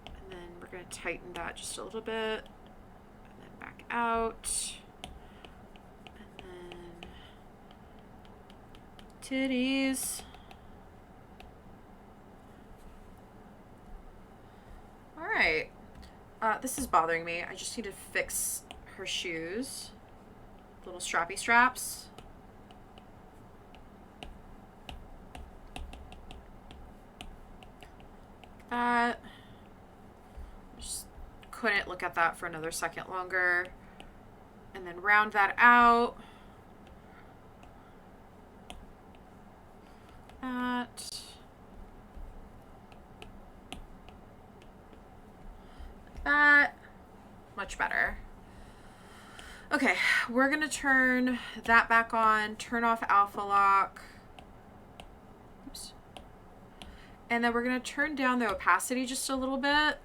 And then we're going to tighten that just a little bit. And then back out. And then titties. All right. This is bothering me. I just need to fix her shoes. Little strappy straps. That. Just couldn't look at that for another second longer. And then round that out. That. That. Much better. Okay, we're gonna turn that back on, turn off alpha lock. Oops. And then we're gonna turn down the opacity just a little bit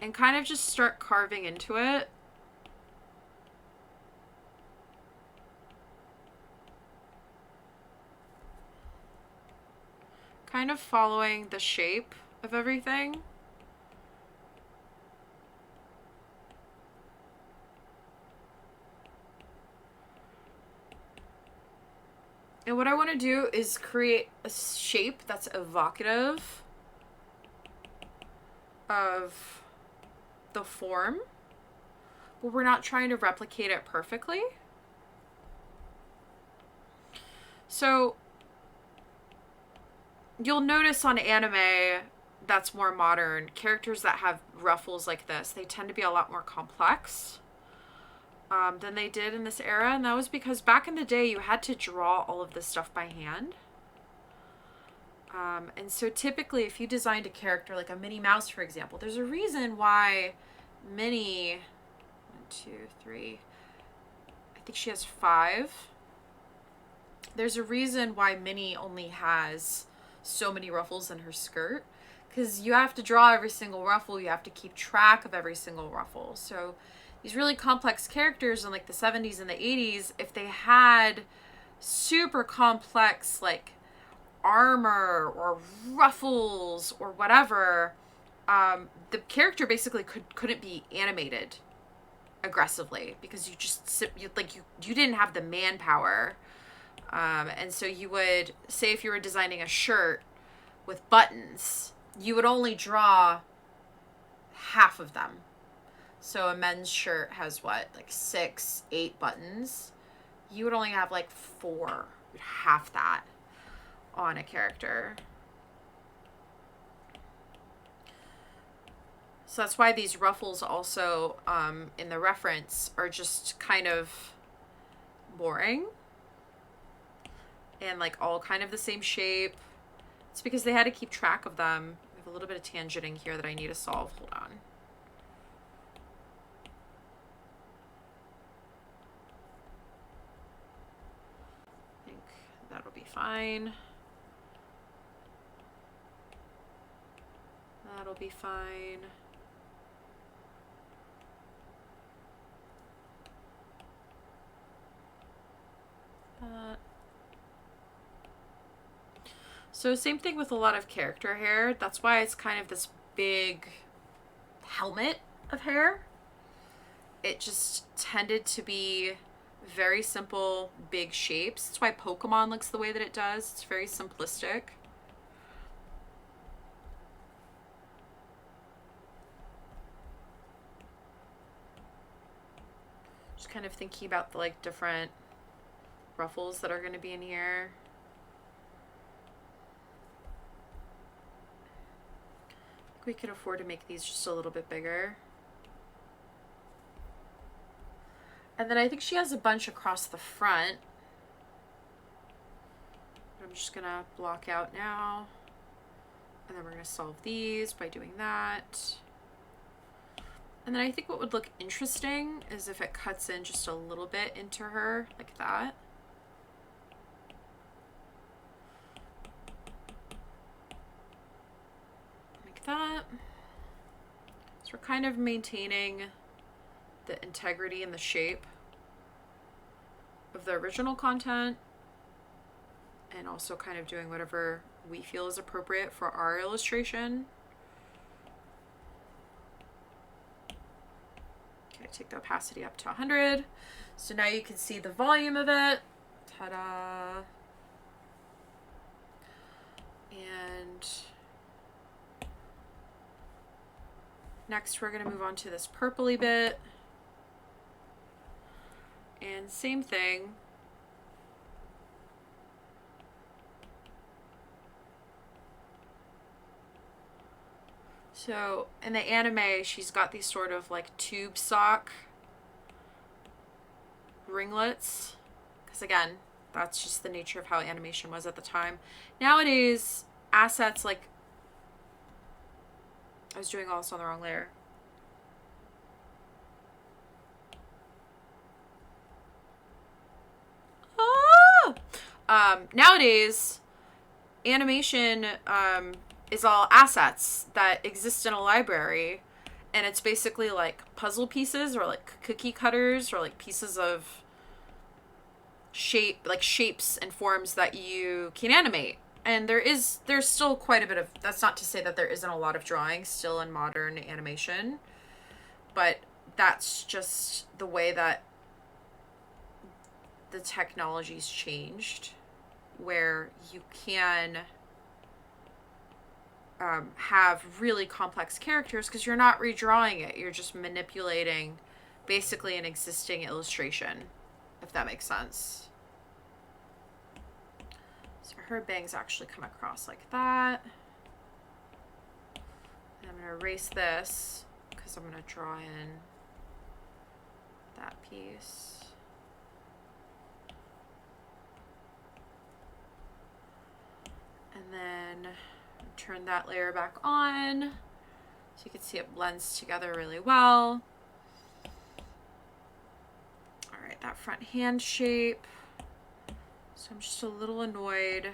and kind of just start carving into it. Kind of following the shape of everything. And what I want to do is create a shape that's evocative of the form, but we're not trying to replicate it perfectly. So you'll notice on anime that's more modern, characters that have ruffles like this, they tend to be a lot more complex than they did in this era. And that was because back in the day, you had to draw all of this stuff by hand. And so typically, if you designed a character like a Minnie Mouse, for example, there's a reason why Minnie, 1, 2, 3, I think she has 5. There's a reason why Minnie only has so many ruffles in her skirt, because you have to draw every single ruffle. You have to keep track of every single ruffle. So these really complex characters in like the 70s and the 80s, if they had super complex like armor or ruffles or whatever, the character basically couldn't be animated aggressively because you didn't have the manpower. And so you would say if you were designing a shirt with buttons, you would only draw half of them. So a men's shirt has what, like 6, 8 buttons. You would only have like 4, half that on a character. So that's why these ruffles also in the reference are just kind of boring and like all kind of the same shape. It's because they had to keep track of them. We have a little bit of tangenting here that I need to solve. Hold on. I think that'll be fine. That'll be fine. So same thing with a lot of character hair. That's why it's kind of this big helmet of hair. it just tended to be very simple, big shapes. That's why Pokemon looks the way that it does. It's very simplistic. Just kind of thinking about the like different ruffles that are going to be in here. We could afford to make these just a little bit bigger. And then I think she has a bunch across the front. I'm just gonna block out now. And then we're gonna solve these by doing that. And then I think what would look interesting is if it cuts in just a little bit into her, like that. Like that. So we're kind of maintaining the integrity and the shape of the original content, and also kind of doing whatever we feel is appropriate for our illustration. Okay, take the opacity up to 100. So now you can see the volume of it. Ta-da! And next we're going to move on to this purpley bit. And same thing. So in the anime, she's got these sort of like tube sock ringlets. Because again, that's just the nature of how animation was at the time. Nowadays, assets like... I was doing all this on the wrong layer. Nowadays, animation is all assets that exist in a library, and it's basically like puzzle pieces or like cookie cutters or like pieces of shapes and forms that you can animate. And there's still quite a bit of, that's not to say that there isn't a lot of drawing still in modern animation, but that's just the way that the technology's changed, where you can have really complex characters because you're not redrawing it. You're just manipulating basically an existing illustration, if that makes sense. So her bangs actually come across like that. And I'm going to erase this because I'm going to draw in that piece. And then turn that layer back on so you can see it blends together really well. All right, that front hand shape. So I'm just a little annoyed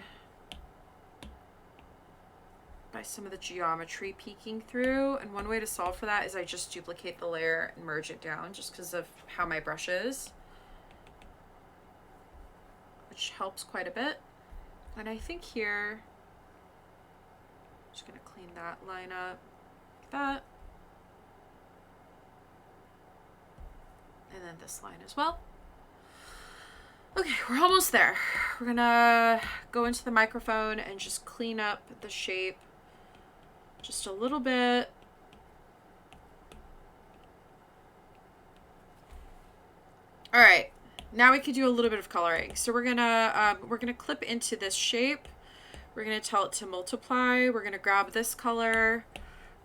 by some of the geometry peeking through, and one way to solve for that is I just duplicate the layer and merge it down just because of how my brush is, which helps quite a bit. And I think here, I'm just going to clean that line up like that. And then this line as well. Okay, we're almost there. We're going to go into the microphone and just clean up the shape just a little bit. All right. Now we could do a little bit of coloring. So we're gonna clip into this shape. We're gonna tell it to multiply. We're gonna grab this color.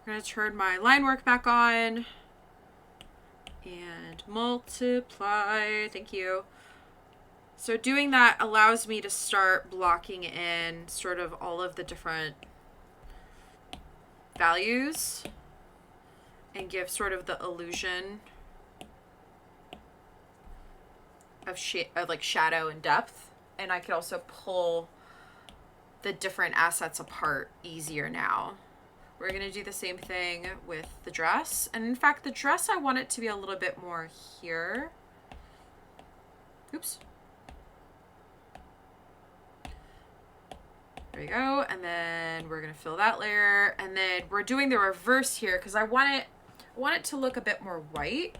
We're gonna turn my line work back on and multiply. Thank you. So doing that allows me to start blocking in sort of all of the different values and give sort of the illusion of like shadow and depth. And I could also pull the different assets apart easier now. We're going to do the same thing with the dress. And in fact, the dress, I want it to be a little bit more here. Oops. There you go. And then we're going to fill that layer. And then we're doing the reverse here because I want it to look a bit more white.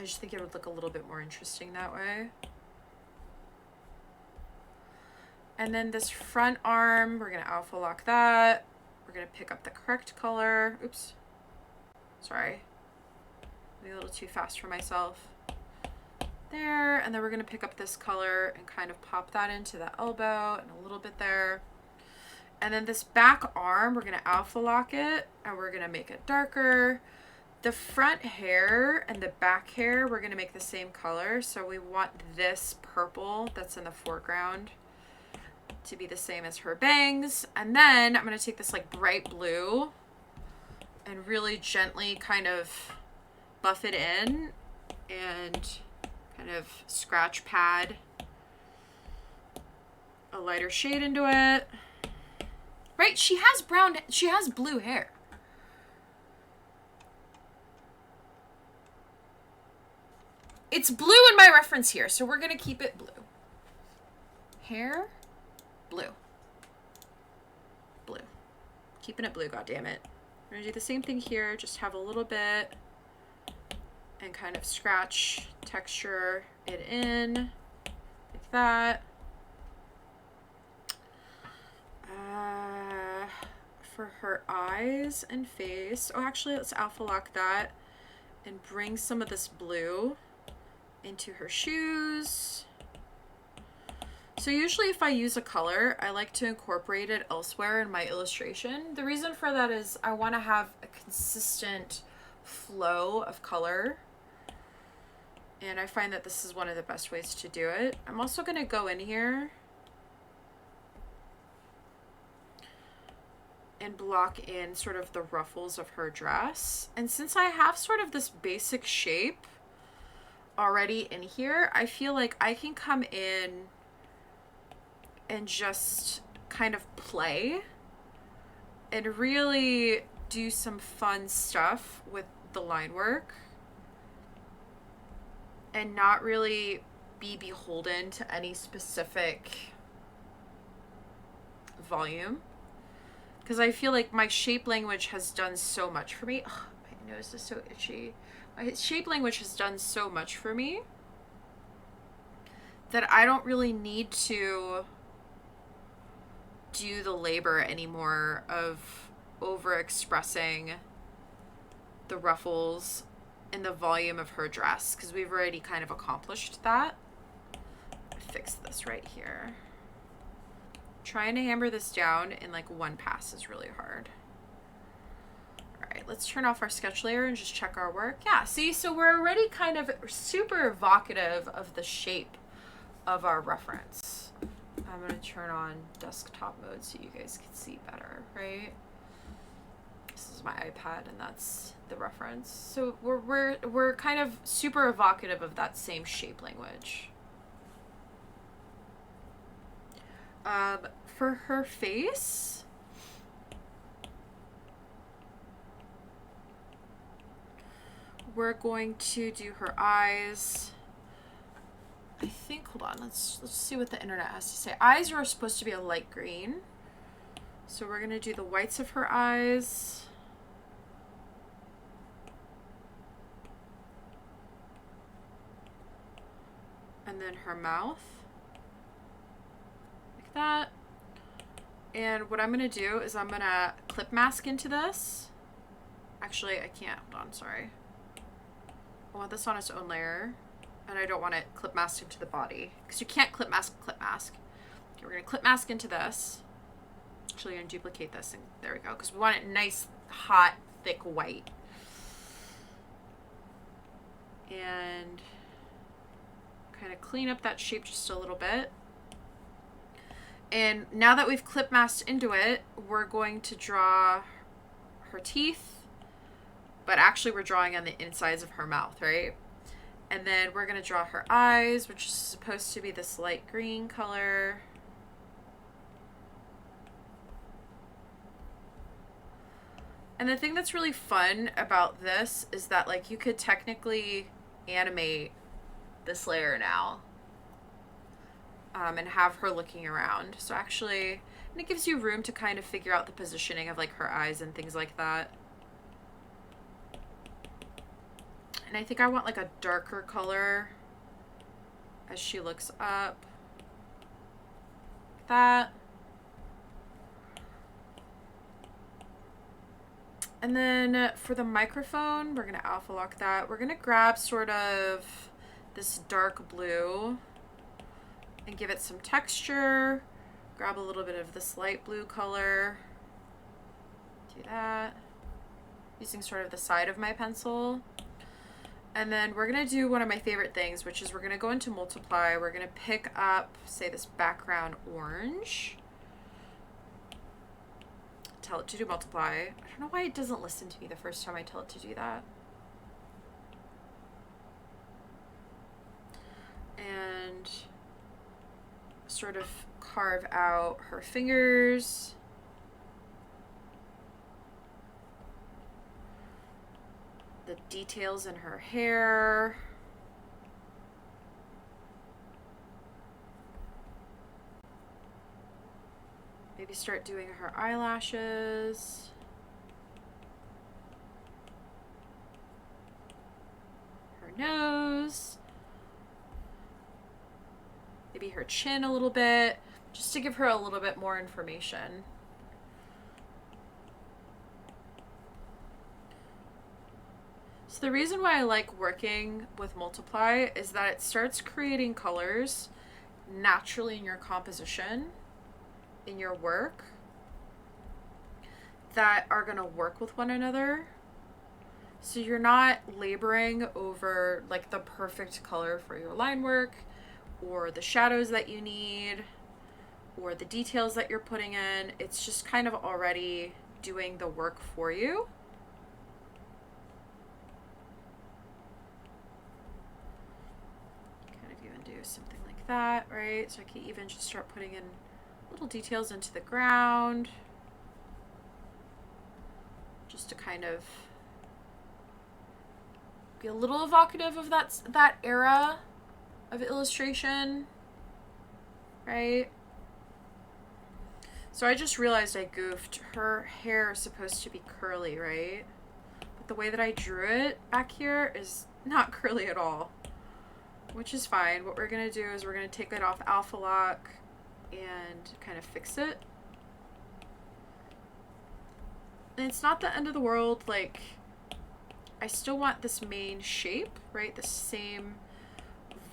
I just think it would look a little bit more interesting that way. And then this front arm, we're gonna alpha lock that. We're gonna pick up the correct color. Oops. Sorry. Maybe a little too fast for myself. There, and then we're gonna pick up this color and kind of pop that into the elbow and a little bit there. And then this back arm, we're gonna alpha lock it and we're gonna make it darker. The front hair and the back hair, we're gonna make the same color. So we want this purple that's in the foreground to be the same as her bangs. And then I'm gonna take this like bright blue and really gently kind of buff it in and kind of scratch pad a lighter shade into it. Right, she has blue hair. It's blue in my reference here, so we're gonna keep it blue. Hair, blue. Blue. Keeping it blue, goddammit. We're gonna do the same thing here, just have a little bit and kind of scratch, texture it in, like that. For her eyes and face, oh actually let's alpha lock that and bring some of this blue into her shoes. So usually if I use a color, I like to incorporate it elsewhere in my illustration. The reason for that is I want to have a consistent flow of color. And I find that this is one of the best ways to do it. I'm also going to go in here and block in sort of the ruffles of her dress. And since I have sort of this basic shape already in here, I feel like I can come in and just kind of play and really do some fun stuff with the line work and not really be beholden to any specific volume. Because I feel like my shape language has done so much for me. Oh, my nose is so itchy. My shape language has done so much for me that I don't really need to do the labor anymore of overexpressing the ruffles and the volume of her dress, because we've already kind of accomplished that. Fix this right here. Trying to hammer this down in like one pass is really hard. All right, let's turn off our sketch layer and just check our work. Yeah, see, so we're already kind of super evocative of the shape of our reference. I'm gonna turn on desktop mode so you guys can see better, right? This is my iPad and that's the reference. So we're kind of super evocative of that same shape language. For her face, we're going to do her eyes. I think, hold on, let's see what the internet has to say. Eyes are supposed to be a light green. So we're gonna do the whites of her eyes. And then her mouth. Like that. And what I'm gonna do is I'm gonna clip mask into this. Actually, I can't, hold on, sorry. I want this on its own layer. And I don't want it clip masked into the body, because you can't clip mask. Okay, we're gonna clip mask into this. Actually, I'm gonna duplicate this, and there we go, because we want it nice, hot, thick white. And kind of clean up that shape just a little bit. And now that we've clip masked into it, we're going to draw her teeth, but actually we're drawing on the insides of her mouth, right? And then we're going to draw her eyes, which is supposed to be this light green color. And the thing that's really fun about this is that, like, you could technically animate this layer now and have her looking around. So actually, and it gives you room to kind of figure out the positioning of, like, her eyes and things like that. And I think I want like a darker color as she looks up. Like that. And then for the microphone, we're going to alpha lock that. We're going to grab sort of this dark blue and give it some texture. Grab a little bit of this light blue color. Do that. Using sort of the side of my pencil. And then we're going to do one of my favorite things, which is we're going to go into multiply. We're going to pick up, say, this background orange. Tell it to do multiply. I don't know why it doesn't listen to me the first time I tell it to do that. And sort of carve out her fingers. The details in her hair. Maybe start doing her eyelashes. Her nose. Maybe her chin a little bit, just to give her a little bit more information. So the reason why I like working with multiply is that it starts creating colors naturally in your composition, in your work, that are going to work with one another. So you're not laboring over like the perfect color for your line work, or the shadows that you need, or the details that you're putting in. It's just kind of already doing the work for you. Kind of even do something like that, right? So I can even just start putting in little details into the ground, just to kind of be a little evocative of that era of illustration, right? So I just realized I goofed. Her hair is supposed to be curly, right? But the way that I drew it back here is not curly at all, which is fine. What we're gonna do is we're gonna take it off alpha lock and kind of fix it. And it's not the end of the world. Like, I still want this main shape, right? The same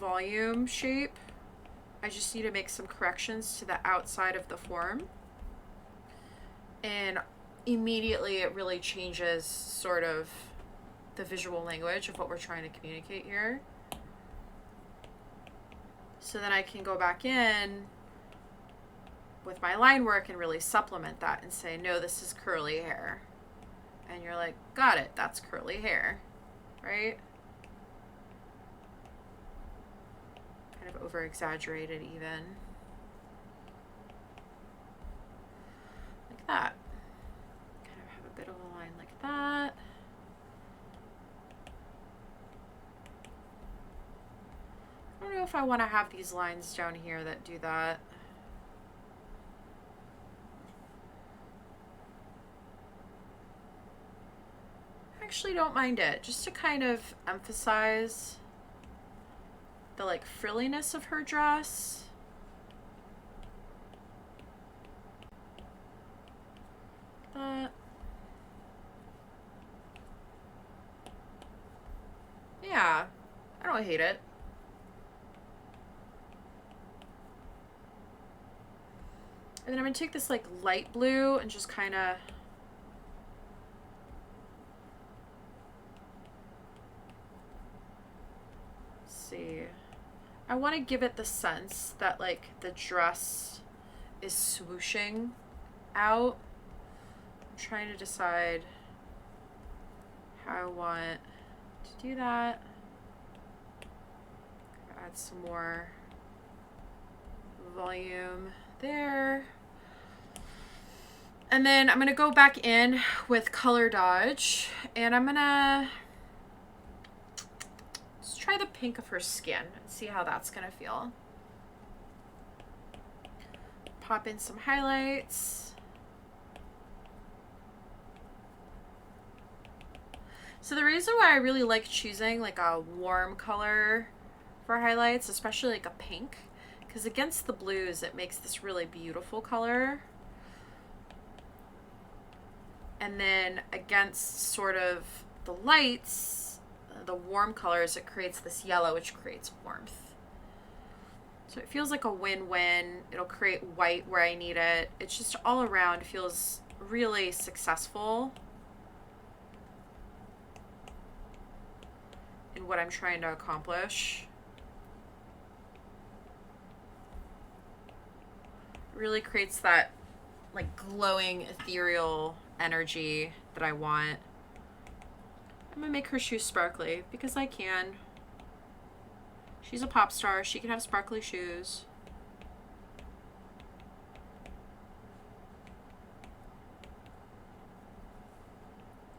volume shape. I just need to make some corrections to the outside of the form. And immediately it really changes sort of the visual language of what we're trying to communicate here. So then I can go back in with my line work and really supplement that and say, no, this is curly hair. And you're like, got it, that's curly hair, right? Kind of over exaggerated even. Like that. Kind of have a bit of a line like that. I don't know if I want to have these lines down here that do that. I actually don't mind it, just to kind of emphasize the like frilliness of her dress. That. Yeah, I don't hate it. And then I'm gonna take this like light blue and just kind of see. I want to give it the sense that like the dress is swooshing out. I'm trying to decide how I want to do that. Add some more volume there. And then I'm going to go back in with Color Dodge, and I'm going to just try the pink of her skin and see how that's going to feel. Pop in some highlights. So the reason why I really like choosing like a warm color for highlights, especially like a pink, because against the blues it makes this really beautiful color. And then against sort of the lights, the warm colors, it creates this yellow, which creates warmth. So it feels like a win-win. It'll create white where I need it. It's just all around feels really successful in what I'm trying to accomplish. It really creates that like glowing ethereal energy that I want. I'm gonna make her shoes sparkly because I can. She's a pop star. She can have sparkly shoes.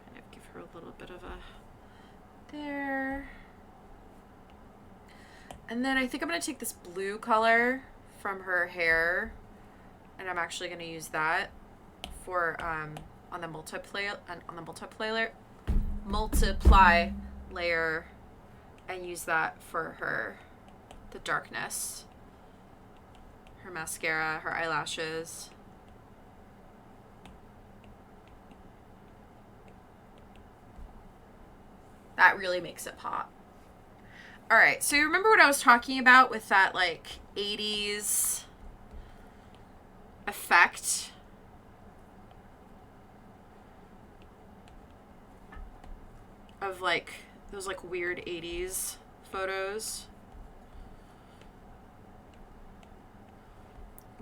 Kind of give her a little bit of a there. And then I think I'm gonna take this blue color from her hair, and I'm actually gonna use that for on the multiply layer, and use that for the darkness, her mascara, her eyelashes. That really makes it pop. All right, so you remember what I was talking about with that like 80s effect? Of like those like weird 80s photos.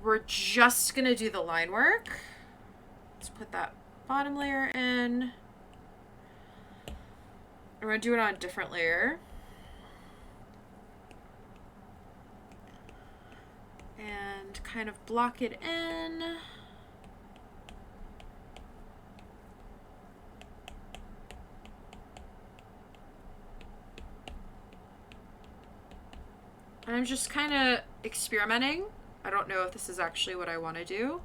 We're just gonna do the line work. Let's put that bottom layer in. I'm gonna do it on a different layer. And kind of block it in. And I'm just kind of experimenting. I don't know if this is actually what I want to do.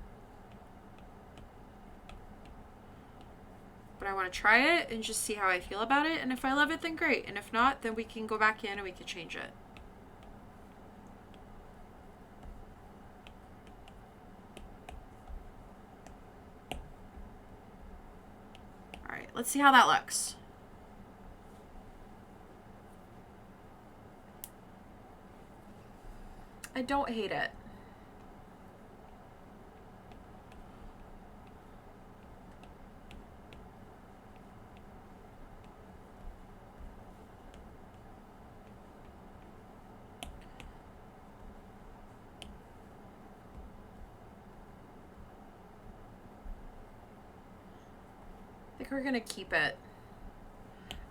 But I want to try it and just see how I feel about it. And if I love it, then great. And if not, then we can go back in and we can change it. All right, let's see how that looks. I don't hate it. I think we're gonna keep it.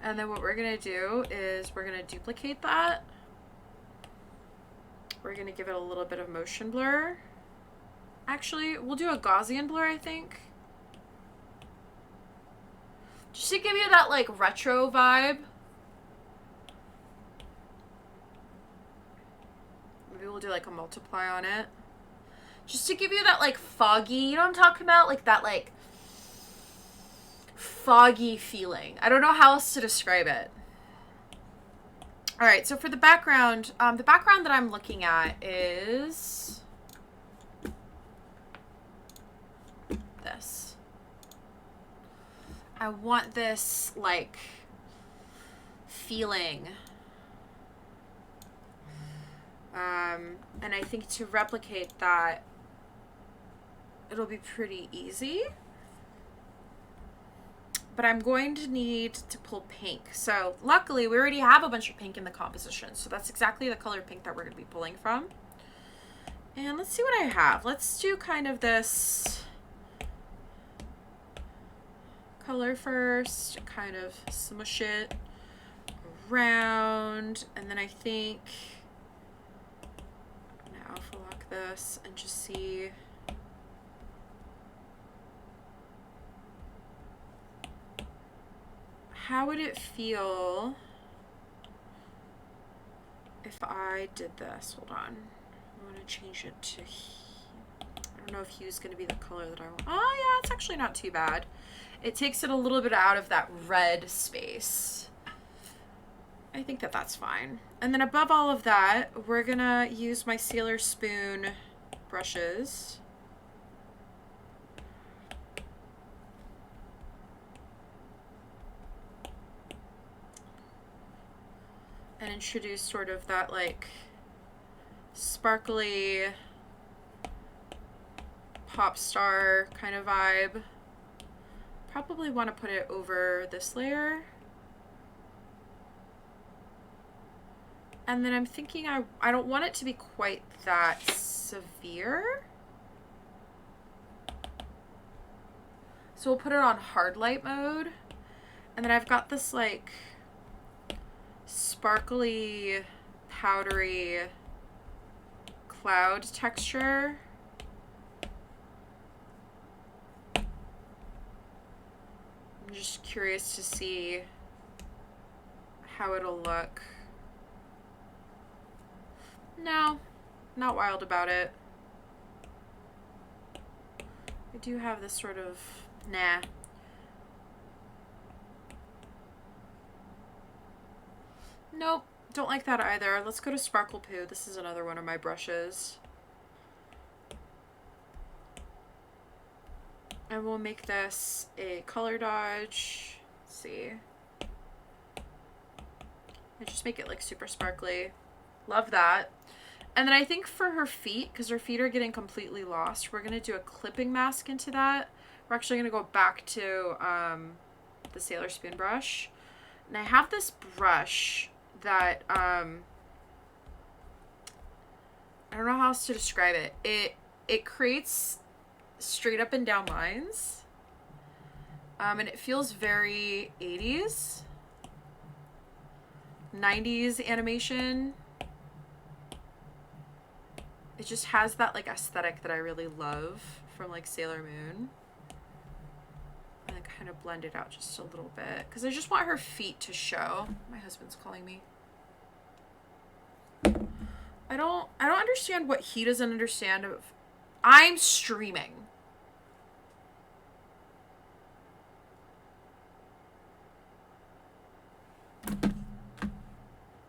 And then what we're gonna do is we're gonna duplicate that. We're gonna give it a little bit of motion blur. Actually, we'll do a Gaussian blur, I think. Just to give you that like retro vibe. Maybe we'll do like a multiply on it. Just to give you that like foggy, you know what I'm talking about? Like that like foggy feeling. I don't know how else to describe it. All right, so for the background that I'm looking at is this. I want this like feeling. And I think to replicate that, it'll be pretty easy. But I'm going to need to pull pink. So luckily we already have a bunch of pink in the composition. So that's exactly the color pink that we're going to be pulling from. And let's see what I have. Let's do kind of this color first, kind of smush it around. And then I think I'm going to alpha lock this and just see. How would it feel if I did this? Hold on. I want to change it to, don't know if hue's going to be the color that I want. Oh, yeah, it's actually not too bad. It takes it a little bit out of that red space. I think that that's fine. And then above all of that, we're going to use my Sailor Spoon brushes. And introduce sort of that, like, sparkly pop star kind of vibe. Probably want to put it over this layer. And then I'm thinking I don't want it to be quite that severe. So we'll put it on hard light mode. And then I've got this like sparkly, powdery cloud texture. I'm just curious to see how it'll look. No, not wild about it. I do have this sort of, nah. Nope, don't like that either. Let's go to Sparkle Poo. This is another one of my brushes. And we'll make this a color dodge. Let's see. And just make it like super sparkly. Love that. And then I think for her feet, because her feet are getting completely lost, we're going to do a clipping mask into that. We're actually going to go back to the Sailor Spoon brush. And I have this brush that, I don't know how else to describe it. It creates straight up and down lines. And it feels very 80s. 90s animation. It just has that like aesthetic that I really love from like Sailor Moon. And then kind of blend it out just a little bit because I just want her feet to show. My husband's calling me. I don't understand what he doesn't understand of. I'm streaming.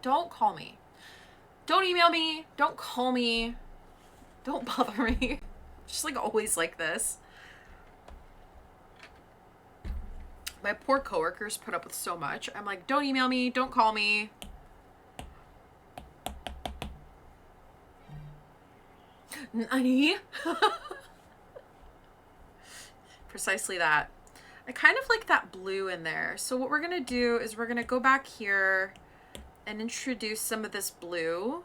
Don't call me. Don't email me. Don't call me. Don't bother me. Just like always like this. My poor coworkers put up with so much. I'm like, don't email me. Don't call me. Nani? Precisely that. I kind of like that blue in there. So what we're going to do is we're going to go back here and introduce some of this blue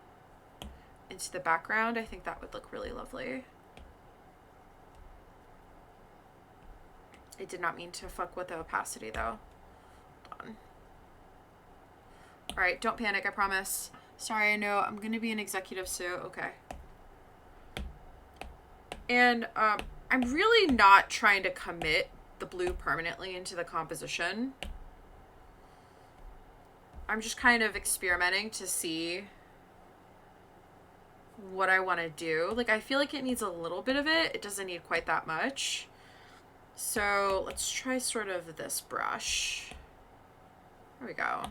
into the background. I think that would look really lovely. I did not mean to fuck with the opacity though. Hold on. All right, don't panic, I promise. Sorry, I know I'm gonna be an executive soon. Okay. And I'm really not trying to commit the blue permanently into the composition. I'm just kind of experimenting to see what I want to do. Like, I feel like it needs a little bit of it. It doesn't need quite that much. So let's try sort of this brush. There we go.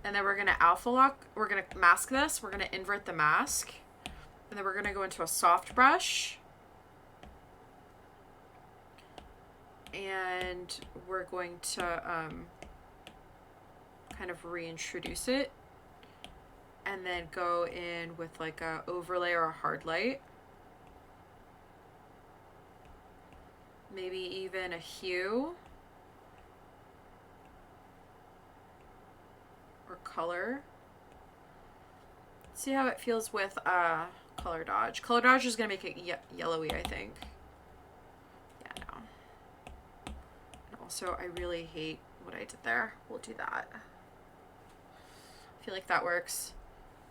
And then we're going to alpha lock. We're going to mask this. We're going to invert the mask. And then we're going to go into a soft brush. And we're going to kind of reintroduce it. And then go in with like a overlay or a hard light. Maybe even a hue. Or color. See how it feels with color dodge. Color dodge is going to make it yellowy, I think. Yeah, no. And also, I really hate what I did there. We'll do that. I feel like that works.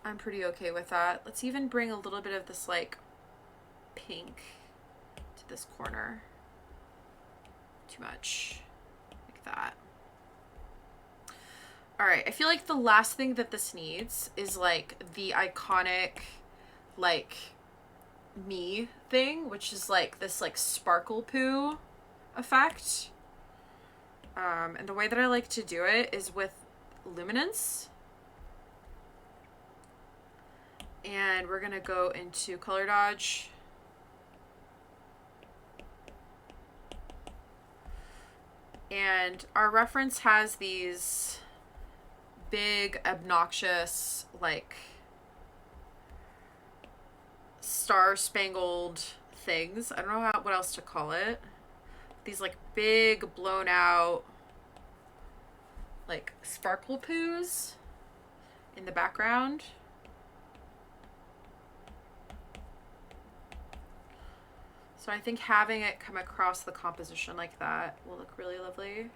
I'm pretty okay with that. Let's even bring a little bit of this like pink to this corner. Too much. Like that. All right, I feel like the last thing that this needs is like the iconic like me thing, which is like this like sparkle poo effect. And the way that I like to do it is with luminance. And we're gonna go into color dodge. And our reference has these big, obnoxious, like, star-spangled things. I don't know what else to call it. These, like, big, blown-out, like, sparkle poos in the background. So I think having it come across the composition like that will look really lovely.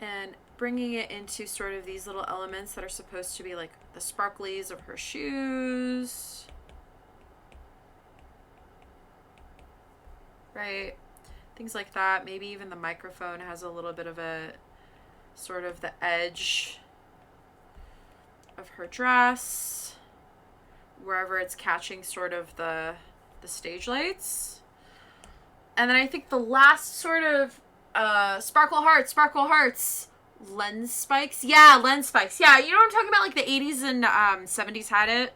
And bringing it into sort of these little elements that are supposed to be like the sparklies of her shoes. Right? Things like that. Maybe even the microphone has a little bit of a sort of the edge of her dress, wherever it's catching sort of the stage lights. And then I think the last sort of sparkle hearts, lens spikes. Yeah, lens spikes. Yeah, you know what I'm talking about? Like the 80s and 70s had it.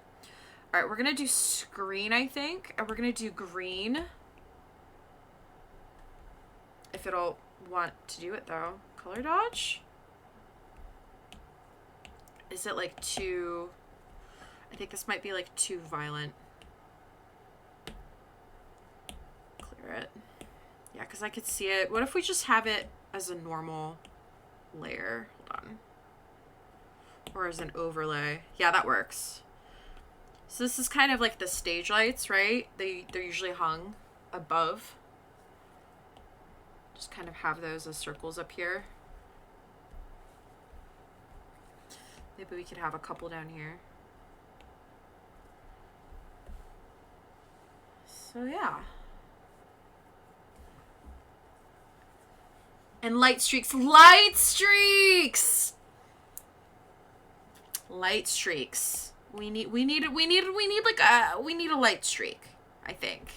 All right, we're going to do screen, I think. And we're going to do green. If it'll want to do it, though. Color dodge? Is it like too... I think this might be like too violent. Clear it. Yeah, because I could see it. What if we just have it as a normal layer? Hold on. Or as an overlay. Yeah, that works. So this is kind of like the stage lights, right? They're usually hung above. Just kind of have those as circles up here. Maybe we could have a couple down here. So yeah. And light streaks. Light streaks! Light streaks. We need a light streak, I think.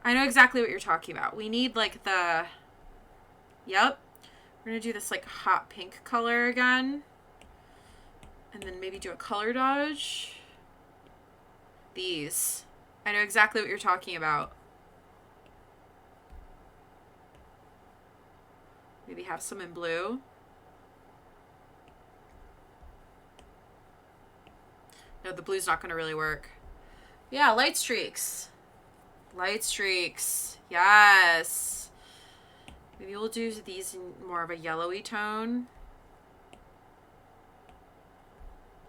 I know exactly what you're talking about. We need like the... Yep. We're gonna do this like hot pink color again. And then maybe do a color dodge. These. I know exactly what you're talking about. Maybe have some in blue. No, the blue's not going to really work. Yeah, light streaks. Light streaks. Yes. Maybe we'll do these in more of a yellowy tone.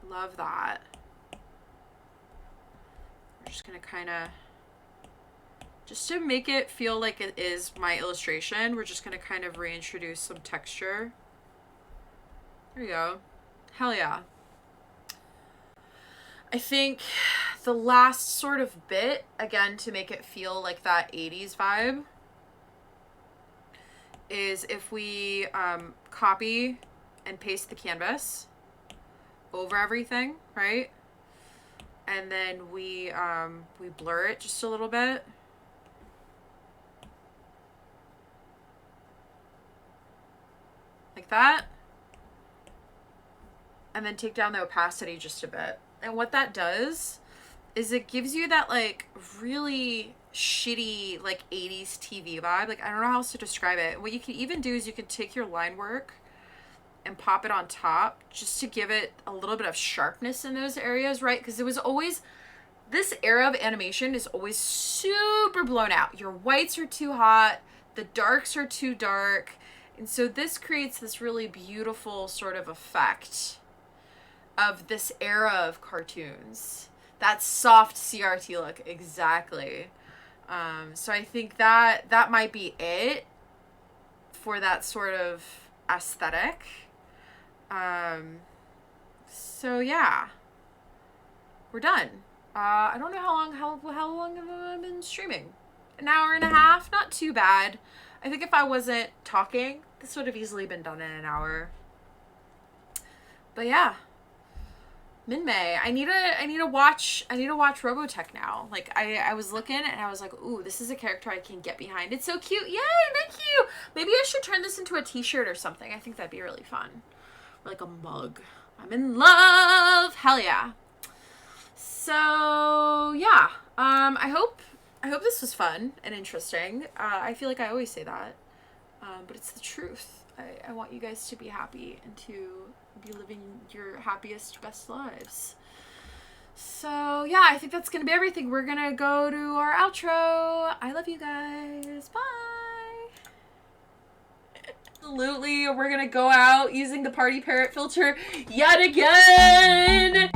Love that. We're just going to kind of... Just to make it feel like it is my illustration, we're just going to kind of reintroduce some texture. There we go. Hell yeah. I think the last sort of bit, again, to make it feel like that 80s vibe, is if we copy and paste the canvas over everything, right? And then we blur it just a little bit. Like that. And then take down the opacity just a bit. And what that does is it gives you that like really shitty like 80s TV vibe. Like I don't know how else to describe it. What you can even do is you can take your line work and pop it on top just to give it a little bit of sharpness in those areas, right? Because it was always, this era of animation is always super blown out. Your whites are too hot, the darks are too dark. And so this creates this really beautiful sort of effect of this era of cartoons. That soft CRT look, exactly. So I think that might be it for that sort of aesthetic. So yeah, we're done. I don't know how long have I been streaming? An hour and a half, not too bad. I think if I wasn't talking, this would have easily been done in an hour. But yeah. MinMei. I need to watch Robotech now. Like I was looking and I was like, ooh, this is a character I can get behind. It's so cute. Yay, thank you. Maybe I should turn this into a t-shirt or something. I think that'd be really fun. Or like a mug. I'm in love. Hell yeah. So yeah. I hope this was fun and interesting. I feel like I always say that. But it's the truth. I want you guys to be happy and to be living your happiest, best lives. So yeah, I think that's gonna be everything. We're gonna go to our outro. I love you guys. Bye. Absolutely, we're gonna go out using the party parrot filter yet again.